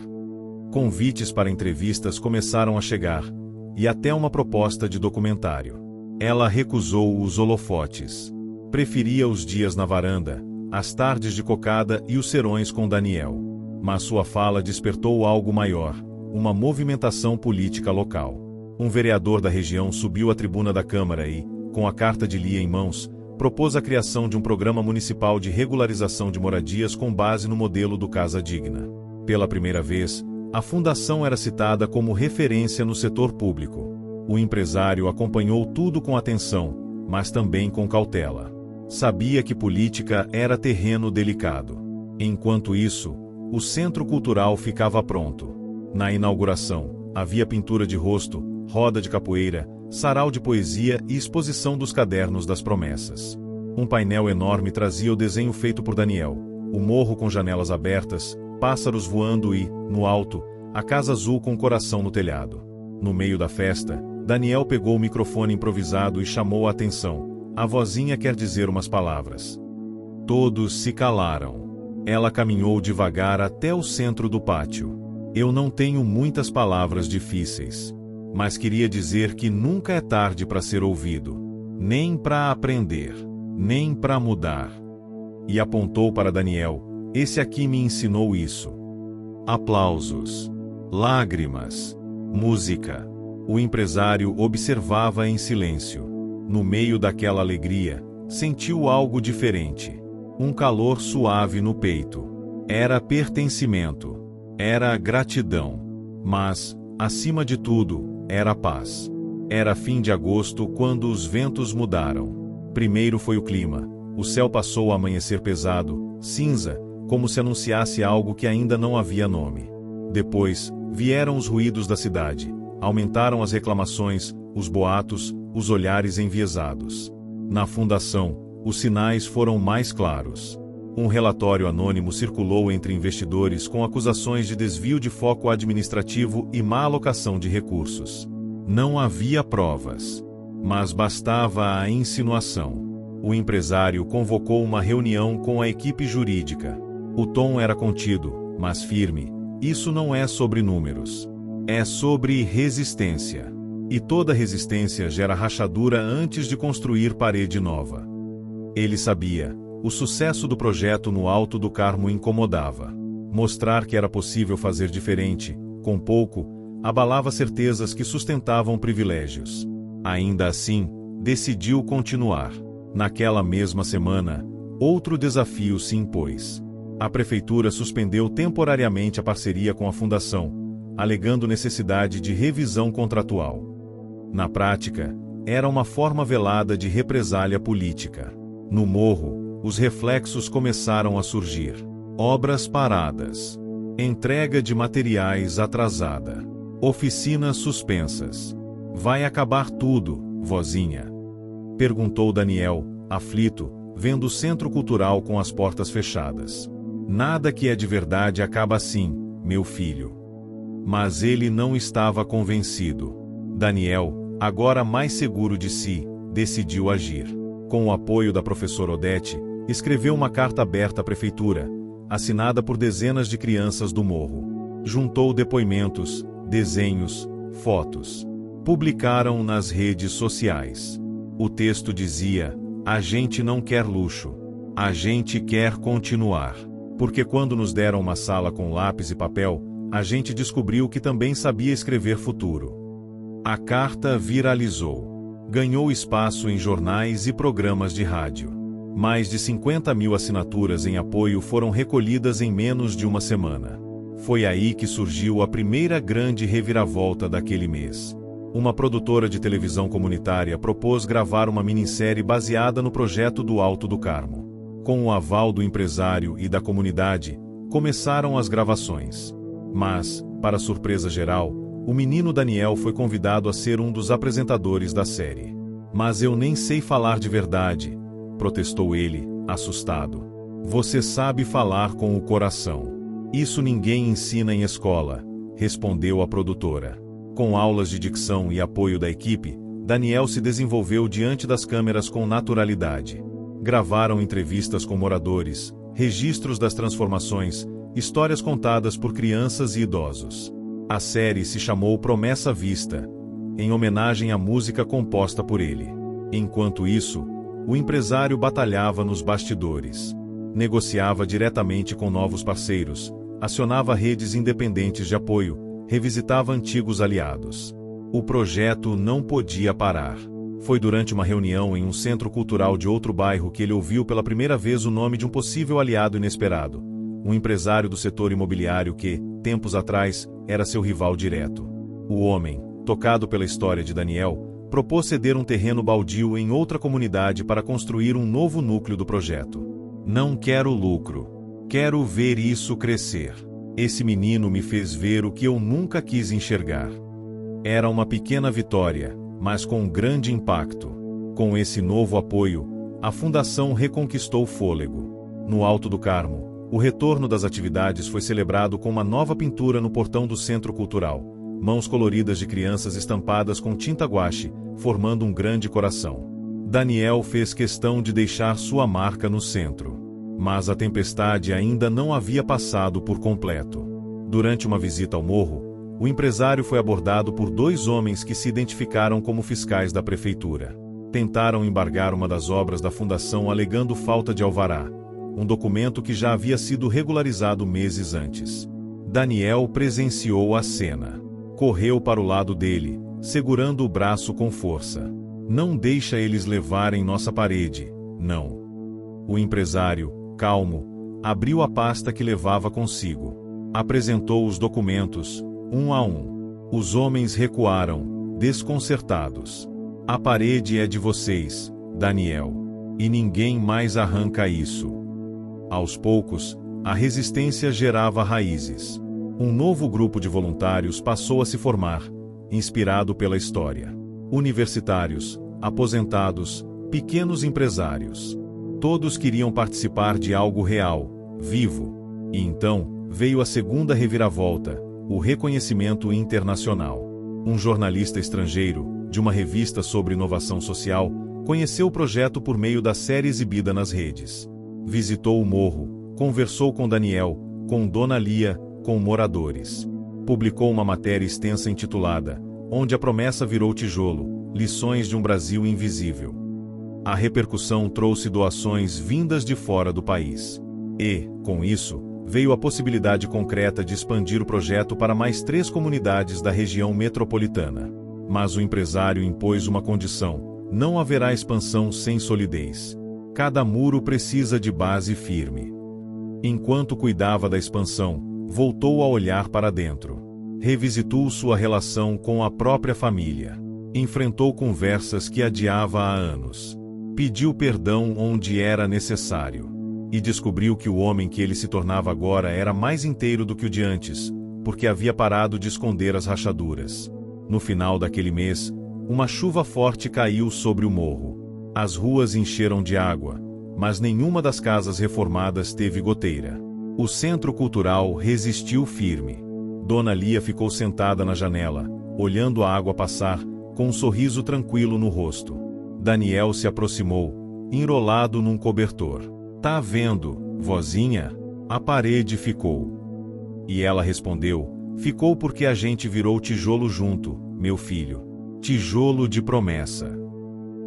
Convites para entrevistas começaram a chegar, e até uma proposta de documentário. Ela recusou os holofotes. Preferia os dias na varanda, as tardes de cocada e os serões com Daniel. Mas sua fala despertou algo maior, uma movimentação política local. Um vereador da região subiu à tribuna da Câmara e, com a carta de Lia em mãos, propôs a criação de um programa municipal de regularização de moradias com base no modelo do Casa Digna. Pela primeira vez, a fundação era citada como referência no setor público. O empresário acompanhou tudo com atenção, mas também com cautela. Sabia que política era terreno delicado. Enquanto isso, o centro cultural ficava pronto. Na inauguração, havia pintura de rosto, roda de capoeira, sarau de poesia e exposição dos cadernos das promessas. Um painel enorme trazia o desenho feito por Daniel, o morro com janelas abertas, pássaros voando e, no alto, a casa azul com coração no telhado. No meio da festa, Daniel pegou o microfone improvisado e chamou a atenção. A vozinha quer dizer umas palavras. Todos se calaram. Ela caminhou devagar até o centro do pátio. Eu não tenho muitas palavras difíceis, mas queria dizer que nunca é tarde para ser ouvido, nem para aprender, nem para mudar. E apontou para Daniel. Esse aqui me ensinou isso. Aplausos. Lágrimas. Música. O empresário observava em silêncio. No meio daquela alegria, sentiu algo diferente. Um calor suave no peito. Era pertencimento. Era gratidão. Mas, acima de tudo, era paz. Era fim de agosto quando os ventos mudaram. Primeiro foi o clima. O céu passou a amanhecer pesado, cinza, como se anunciasse algo que ainda não havia nome. Depois, vieram os ruídos da cidade. Aumentaram as reclamações, os boatos, os olhares enviesados. Na fundação, os sinais foram mais claros. Um relatório anônimo circulou entre investidores com acusações de desvio de foco administrativo e má alocação de recursos. Não havia provas, mas bastava a insinuação. O empresário convocou uma reunião com a equipe jurídica. O tom era contido, mas firme. Isso não é sobre números. É sobre resistência. E toda resistência gera rachadura antes de construir parede nova. Ele sabia. O sucesso do projeto no Alto do Carmo incomodava. Mostrar que era possível fazer diferente, com pouco, abalava certezas que sustentavam privilégios. Ainda assim, decidiu continuar. Naquela mesma semana, outro desafio se impôs. A prefeitura suspendeu temporariamente a parceria com a fundação, alegando necessidade de revisão contratual. Na prática, era uma forma velada de represália política. No morro, os reflexos começaram a surgir. Obras paradas. Entrega de materiais atrasada. Oficinas suspensas. Vai acabar tudo, vozinha? Perguntou Daniel, aflito, vendo o centro cultural com as portas fechadas. Nada que é de verdade acaba assim, meu filho. Mas ele não estava convencido. Daniel, agora mais seguro de si, decidiu agir. Com o apoio da professora Odete, escreveu uma carta aberta à prefeitura, assinada por dezenas de crianças do morro. Juntou depoimentos, desenhos, fotos. Publicaram nas redes sociais. O texto dizia: a gente não quer luxo. A gente quer continuar. Porque quando nos deram uma sala com lápis e papel, a gente descobriu que também sabia escrever futuro. A carta viralizou. Ganhou espaço em jornais e programas de rádio. Mais de 50.000 assinaturas em apoio foram recolhidas em menos de uma semana. Foi aí que surgiu a primeira grande reviravolta daquele mês. Uma produtora de televisão comunitária propôs gravar uma minissérie baseada no projeto do Alto do Carmo. Com o aval do empresário e da comunidade, começaram as gravações. Mas, para surpresa geral, o menino Daniel foi convidado a ser um dos apresentadores da série. Mas eu nem sei falar de verdade, protestou ele, assustado. Você sabe falar com o coração. Isso ninguém ensina em escola, respondeu a produtora. Com aulas de dicção e apoio da equipe, Daniel se desenvolveu diante das câmeras com naturalidade. Gravaram entrevistas com moradores, registros das transformações, histórias contadas por crianças e idosos. A série se chamou Promessa Vista, em homenagem à música composta por ele. Enquanto isso, o empresário batalhava nos bastidores. Negociava diretamente com novos parceiros, acionava redes independentes de apoio, revisitava antigos aliados. O projeto não podia parar. Foi durante uma reunião em um centro cultural de outro bairro que ele ouviu pela primeira vez o nome de um possível aliado inesperado, um empresário do setor imobiliário que, tempos atrás, era seu rival direto. O homem, tocado pela história de Daniel, propôs ceder um terreno baldio em outra comunidade para construir um novo núcleo do projeto. Não quero lucro. Quero ver isso crescer. Esse menino me fez ver o que eu nunca quis enxergar. Era uma pequena vitória, mas com um grande impacto. Com esse novo apoio, a fundação reconquistou fôlego. No Alto do Carmo, o retorno das atividades foi celebrado com uma nova pintura no portão do Centro Cultural. Mãos coloridas de crianças estampadas com tinta guache, formando um grande coração. Daniel fez questão de deixar sua marca no centro. Mas a tempestade ainda não havia passado por completo. Durante uma visita ao morro, o empresário foi abordado por 2 homens que se identificaram como fiscais da prefeitura. Tentaram embargar uma das obras da fundação alegando falta de alvará, um documento que já havia sido regularizado meses antes. Daniel presenciou a cena. Correu para o lado dele, segurando o braço com força. Não deixa eles levarem nossa parede, não. O empresário, calmo, abriu a pasta que levava consigo. Apresentou os documentos, um a um. Os homens recuaram, desconcertados. A parede é de vocês, Daniel. E ninguém mais arranca isso. Aos poucos, a resistência gerava raízes. Um novo grupo de voluntários passou a se formar, inspirado pela história. Universitários, aposentados, pequenos empresários. Todos queriam participar de algo real, vivo. E então, veio a segunda reviravolta, o reconhecimento internacional. Um jornalista estrangeiro, de uma revista sobre inovação social, conheceu o projeto por meio da série exibida nas redes. Visitou o morro, conversou com Daniel, com Dona Lia, com moradores. Publicou uma matéria extensa intitulada Onde a Promessa Virou Tijolo, Lições de um Brasil Invisível. A repercussão trouxe doações vindas de fora do país. E, com isso, veio a possibilidade concreta de expandir o projeto para mais 3 comunidades da região metropolitana. Mas o empresário impôs uma condição: não haverá expansão sem solidez. Cada muro precisa de base firme. Enquanto cuidava da expansão, voltou a olhar para dentro. Revisitou sua relação com a própria família. Enfrentou conversas que adiava há anos. Pediu perdão onde era necessário. E descobriu que o homem que ele se tornava agora era mais inteiro do que o de antes, porque havia parado de esconder as rachaduras. No final daquele mês, uma chuva forte caiu sobre o morro. As ruas encheram de água, mas nenhuma das casas reformadas teve goteira. O centro cultural resistiu firme. Dona Lia ficou sentada na janela, olhando a água passar, com um sorriso tranquilo no rosto. Daniel se aproximou, enrolado num cobertor. Tá vendo, vozinha? A parede ficou. E ela respondeu: ficou porque a gente virou tijolo junto, meu filho. Tijolo de promessa.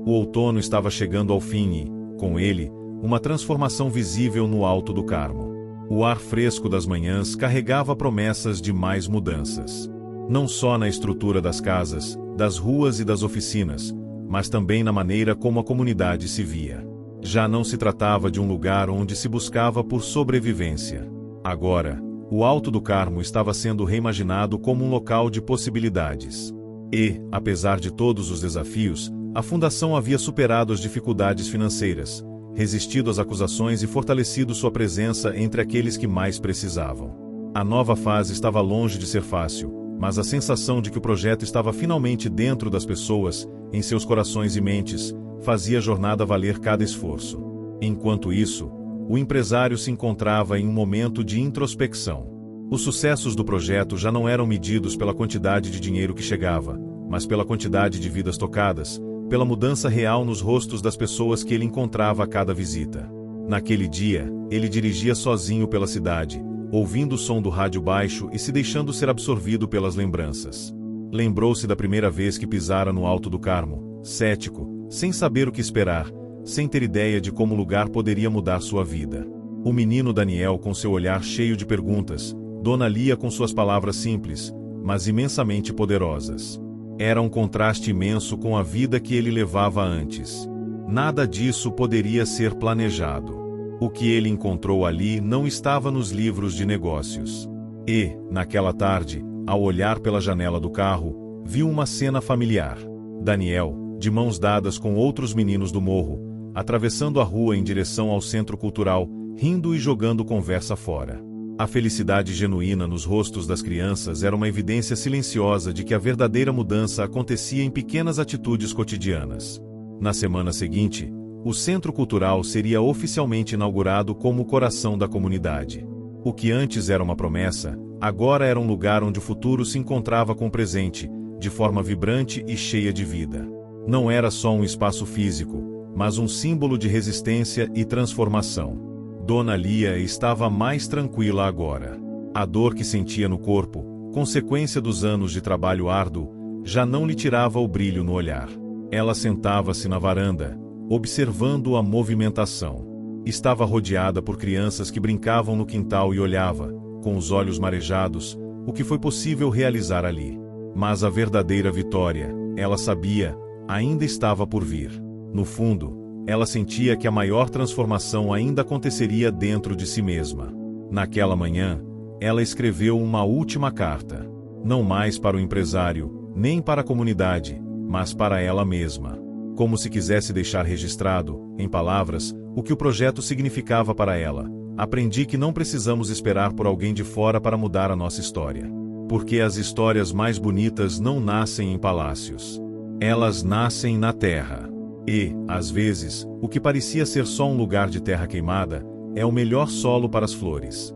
O outono estava chegando ao fim e, com ele, uma transformação visível no Alto do Carmo. O ar fresco das manhãs carregava promessas de mais mudanças. Não só na estrutura das casas, das ruas e das oficinas, mas também na maneira como a comunidade se via. Já não se tratava de um lugar onde se buscava por sobrevivência. Agora, o Alto do Carmo estava sendo reimaginado como um local de possibilidades. E, apesar de todos os desafios, a fundação havia superado as dificuldades financeiras, resistido às acusações e fortalecido sua presença entre aqueles que mais precisavam. A nova fase estava longe de ser fácil, mas a sensação de que o projeto estava finalmente dentro das pessoas, em seus corações e mentes, fazia a jornada valer cada esforço. Enquanto isso, o empresário se encontrava em um momento de introspecção. Os sucessos do projeto já não eram medidos pela quantidade de dinheiro que chegava, mas pela quantidade de vidas tocadas, pela mudança real nos rostos das pessoas que ele encontrava a cada visita. Naquele dia, ele dirigia sozinho pela cidade, ouvindo o som do rádio baixo e se deixando ser absorvido pelas lembranças. Lembrou-se da primeira vez que pisara no Alto do Carmo, cético, sem saber o que esperar, sem ter ideia de como o lugar poderia mudar sua vida. O menino Daniel com seu olhar cheio de perguntas, Dona Lia com suas palavras simples, mas imensamente poderosas. Era um contraste imenso com a vida que ele levava antes. Nada disso poderia ser planejado. O que ele encontrou ali não estava nos livros de negócios. E, naquela tarde, ao olhar pela janela do carro, viu uma cena familiar. Daniel, de mãos dadas com outros meninos do morro, atravessando a rua em direção ao centro cultural, rindo e jogando conversa fora. A felicidade genuína nos rostos das crianças era uma evidência silenciosa de que a verdadeira mudança acontecia em pequenas atitudes cotidianas. Na semana seguinte, o Centro Cultural seria oficialmente inaugurado como o coração da comunidade. O que antes era uma promessa, agora era um lugar onde o futuro se encontrava com o presente, de forma vibrante e cheia de vida. Não era só um espaço físico, mas um símbolo de resistência e transformação. Dona Lia estava mais tranquila agora. A dor que sentia no corpo, consequência dos anos de trabalho árduo, já não lhe tirava o brilho no olhar. Ela sentava-se na varanda, observando a movimentação. Estava rodeada por crianças que brincavam no quintal e olhava, com os olhos marejados, o que foi possível realizar ali. Mas a verdadeira vitória, ela sabia, ainda estava por vir. No fundo, ela sentia que a maior transformação ainda aconteceria dentro de si mesma. Naquela manhã, ela escreveu uma última carta. Não mais para o empresário, nem para a comunidade, mas para ela mesma. Como se quisesse deixar registrado, em palavras, o que o projeto significava para ela. Aprendi que não precisamos esperar por alguém de fora para mudar a nossa história. Porque as histórias mais bonitas não nascem em palácios. Elas nascem na terra. E, às vezes, o que parecia ser só um lugar de terra queimada, é o melhor solo para as flores.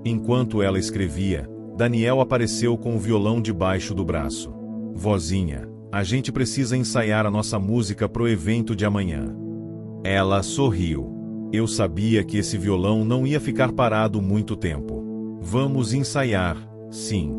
Enquanto ela escrevia, Daniel apareceu com o violão debaixo do braço. Vozinha, a gente precisa ensaiar a nossa música pro evento de amanhã. Ela sorriu. Eu sabia que esse violão não ia ficar parado muito tempo. Vamos ensaiar, sim.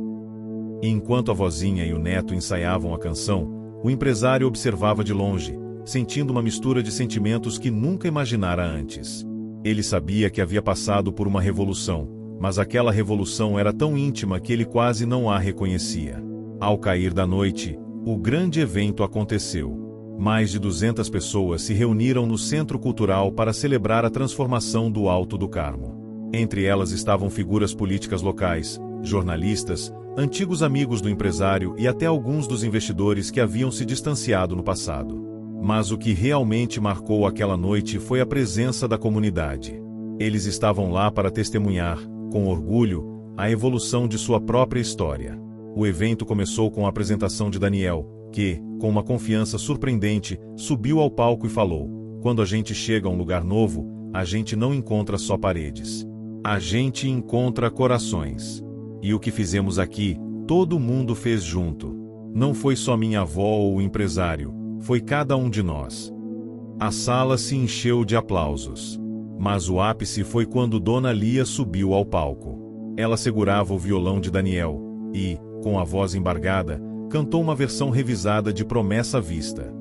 E enquanto a vozinha e o neto ensaiavam a canção, o empresário observava de longe, sentindo uma mistura de sentimentos que nunca imaginara antes. Ele sabia que havia passado por uma revolução, mas aquela revolução era tão íntima que ele quase não a reconhecia. Ao cair da noite, o grande evento aconteceu. Mais de 200 pessoas se reuniram no Centro Cultural para celebrar a transformação do Alto do Carmo. Entre elas estavam figuras políticas locais, jornalistas, antigos amigos do empresário e até alguns dos investidores que haviam se distanciado no passado. Mas o que realmente marcou aquela noite foi a presença da comunidade. Eles estavam lá para testemunhar, com orgulho, a evolução de sua própria história. O evento começou com a apresentação de Daniel, que, com uma confiança surpreendente, subiu ao palco e falou: "Quando a gente chega a um lugar novo, a gente não encontra só paredes. A gente encontra corações. E o que fizemos aqui, todo mundo fez junto. Não foi só minha avó ou o empresário, foi cada um de nós." A sala se encheu de aplausos. Mas o ápice foi quando Dona Lia subiu ao palco. Ela segurava o violão de Daniel e, com a voz embargada, cantou uma versão revisada de Promessa Vista.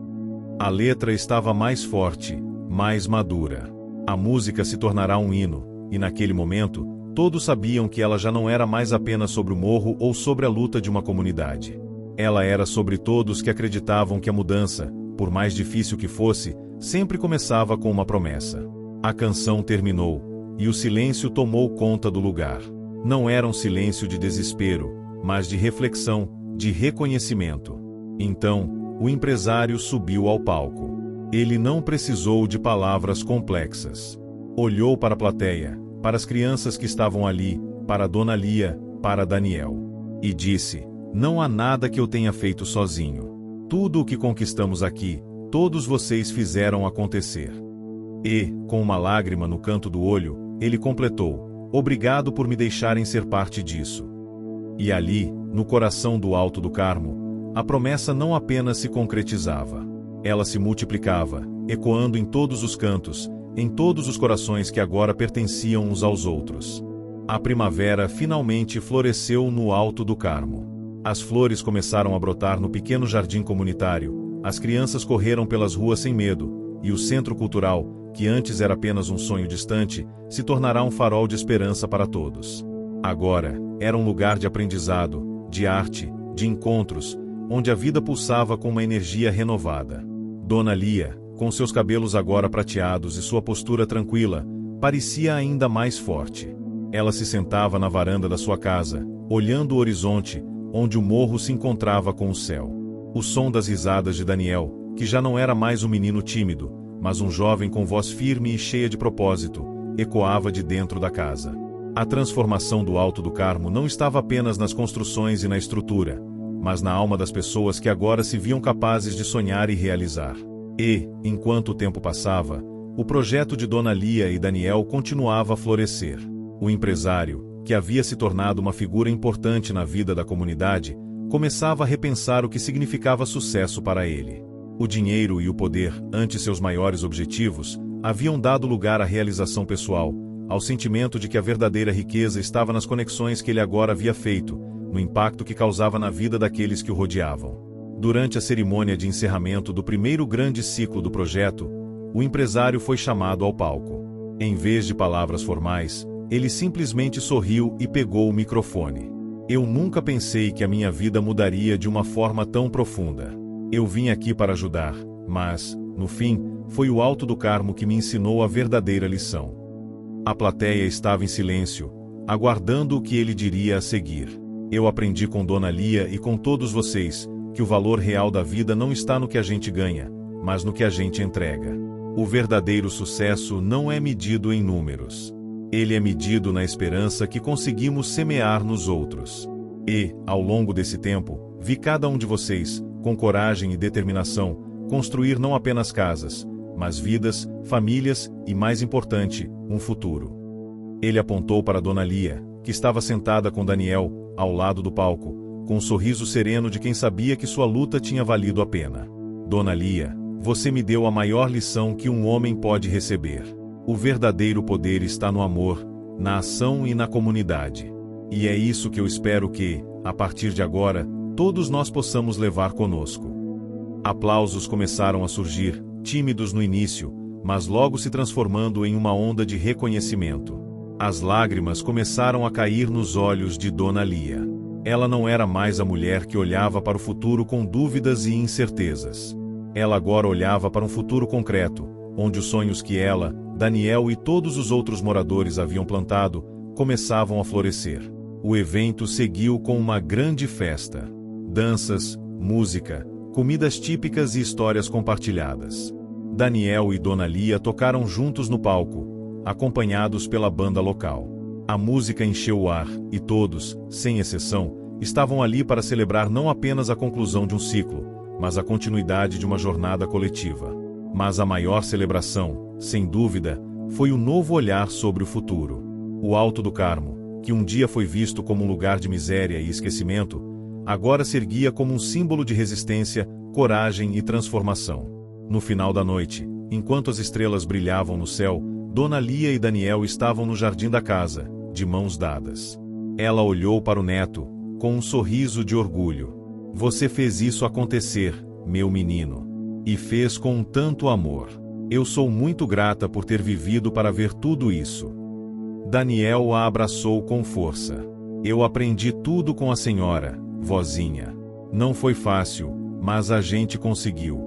A letra estava mais forte, mais madura. A música se tornará um hino, e naquele momento, todos sabiam que ela já não era mais apenas sobre o morro ou sobre a luta de uma comunidade. Ela era sobre todos que acreditavam que a mudança, por mais difícil que fosse, sempre começava com uma promessa. A canção terminou, e o silêncio tomou conta do lugar. Não era um silêncio de desespero, mas de reflexão, de reconhecimento. Então, o empresário subiu ao palco. Ele não precisou de palavras complexas. Olhou para a plateia, para as crianças que estavam ali, para Dona Lia, para Daniel. E disse: "Não há nada que eu tenha feito sozinho. Tudo o que conquistamos aqui, todos vocês fizeram acontecer." E, com uma lágrima no canto do olho, ele completou: "Obrigado por me deixarem ser parte disso." E ali, no coração do Alto do Carmo, a promessa não apenas se concretizava. Ela se multiplicava, ecoando em todos os cantos, em todos os corações que agora pertenciam uns aos outros. A primavera finalmente floresceu no Alto do Carmo. As flores começaram a brotar no pequeno jardim comunitário, as crianças correram pelas ruas sem medo, e o centro cultural, que antes era apenas um sonho distante, se tornará um farol de esperança para todos. Agora, era um lugar de aprendizado, de arte, de encontros, onde a vida pulsava com uma energia renovada. Dona Lia, com seus cabelos agora prateados e sua postura tranquila, parecia ainda mais forte. Ela se sentava na varanda da sua casa, olhando o horizonte, onde o morro se encontrava com o céu. O som das risadas de Daniel, que já não era mais um menino tímido, mas um jovem com voz firme e cheia de propósito, ecoava de dentro da casa. A transformação do Alto do Carmo não estava apenas nas construções e na estrutura, mas na alma das pessoas que agora se viam capazes de sonhar e realizar. E, enquanto o tempo passava, o projeto de Dona Lia e Daniel continuava a florescer. O empresário, que havia se tornado uma figura importante na vida da comunidade, começava a repensar o que significava sucesso para ele. O dinheiro e o poder, antes seus maiores objetivos, haviam dado lugar à realização pessoal, ao sentimento de que a verdadeira riqueza estava nas conexões que ele agora havia feito, no impacto que causava na vida daqueles que o rodeavam. Durante a cerimônia de encerramento do primeiro grande ciclo do projeto, o empresário foi chamado ao palco. Em vez de palavras formais, ele simplesmente sorriu e pegou o microfone. Eu nunca pensei que a minha vida mudaria de uma forma tão profunda. Eu vim aqui para ajudar, mas, no fim, foi o Alto do Carmo que me ensinou a verdadeira lição. A plateia estava em silêncio, aguardando o que ele diria a seguir. Eu aprendi com Dona Lia e com todos vocês que o valor real da vida não está no que a gente ganha, mas no que a gente entrega. O verdadeiro sucesso não é medido em números. Ele é medido na esperança que conseguimos semear nos outros. E, ao longo desse tempo, vi cada um de vocês, com coragem e determinação, construir não apenas casas, mas vidas, famílias e, mais importante, um futuro. Ele apontou para Dona Lia, que estava sentada com Daniel, ao lado do palco, com um sorriso sereno de quem sabia que sua luta tinha valido a pena. Dona Lia, você me deu a maior lição que um homem pode receber. O verdadeiro poder está no amor, na ação e na comunidade. E é isso que eu espero que, a partir de agora, todos nós possamos levar conosco. Aplausos começaram a surgir, tímidos no início, mas logo se transformando em uma onda de reconhecimento. As lágrimas começaram a cair nos olhos de Dona Lia. Ela não era mais a mulher que olhava para o futuro com dúvidas e incertezas. Ela agora olhava para um futuro concreto, onde os sonhos que ela, Daniel e todos os outros moradores haviam plantado, começavam a florescer. O evento seguiu com uma grande festa. Danças, música, comidas típicas e histórias compartilhadas. Daniel e Dona Lia tocaram juntos no palco, acompanhados pela banda local. A música encheu o ar, e todos, sem exceção, estavam ali para celebrar não apenas a conclusão de um ciclo, mas a continuidade de uma jornada coletiva. Mas a maior celebração, sem dúvida, foi o novo olhar sobre o futuro. O Alto do Carmo, que um dia foi visto como um lugar de miséria e esquecimento, agora se erguia como um símbolo de resistência, coragem e transformação. No final da noite, enquanto as estrelas brilhavam no céu, Dona Lia e Daniel estavam no jardim da casa, de mãos dadas. Ela olhou para o neto, com um sorriso de orgulho. Você fez isso acontecer, meu menino. E fez com tanto amor. Eu sou muito grata por ter vivido para ver tudo isso. Daniel a abraçou com força. Eu aprendi tudo com a senhora, vozinha. Não foi fácil, mas a gente conseguiu.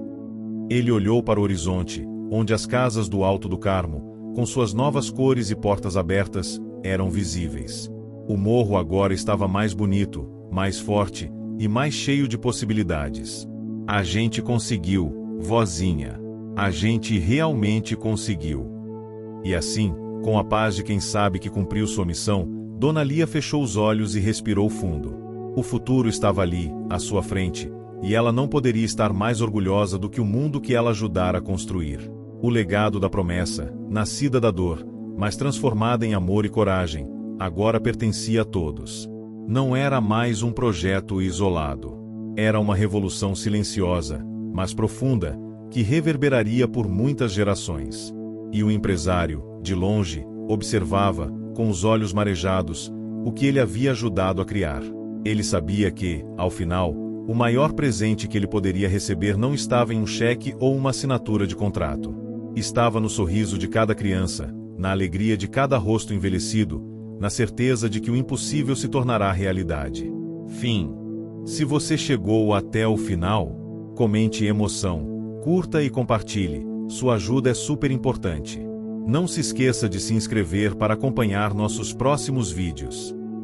Ele olhou para o horizonte, onde as casas do Alto do Carmo, com suas novas cores e portas abertas, eram visíveis. O morro agora estava mais bonito, mais forte e mais cheio de possibilidades. A gente conseguiu, vozinha. A gente realmente conseguiu. E assim, com a paz de quem sabe que cumpriu sua missão, Dona Lia fechou os olhos e respirou fundo. O futuro estava ali, à sua frente, e ela não poderia estar mais orgulhosa do que o mundo que ela ajudara a construir. O legado da promessa, nascida da dor, mas transformada em amor e coragem, agora pertencia a todos. Não era mais um projeto isolado. Era uma revolução silenciosa, mas profunda, que reverberaria por muitas gerações. E o empresário, de longe, observava, com os olhos marejados, o que ele havia ajudado a criar. Ele sabia que, ao final, o maior presente que ele poderia receber não estava em um cheque ou uma assinatura de contrato. Estava no sorriso de cada criança, na alegria de cada rosto envelhecido, na certeza de que o impossível se tornará realidade. Fim. Se você chegou até o final, comente emoção, curta e compartilhe, sua ajuda é super importante. Não se esqueça de se inscrever para acompanhar nossos próximos vídeos.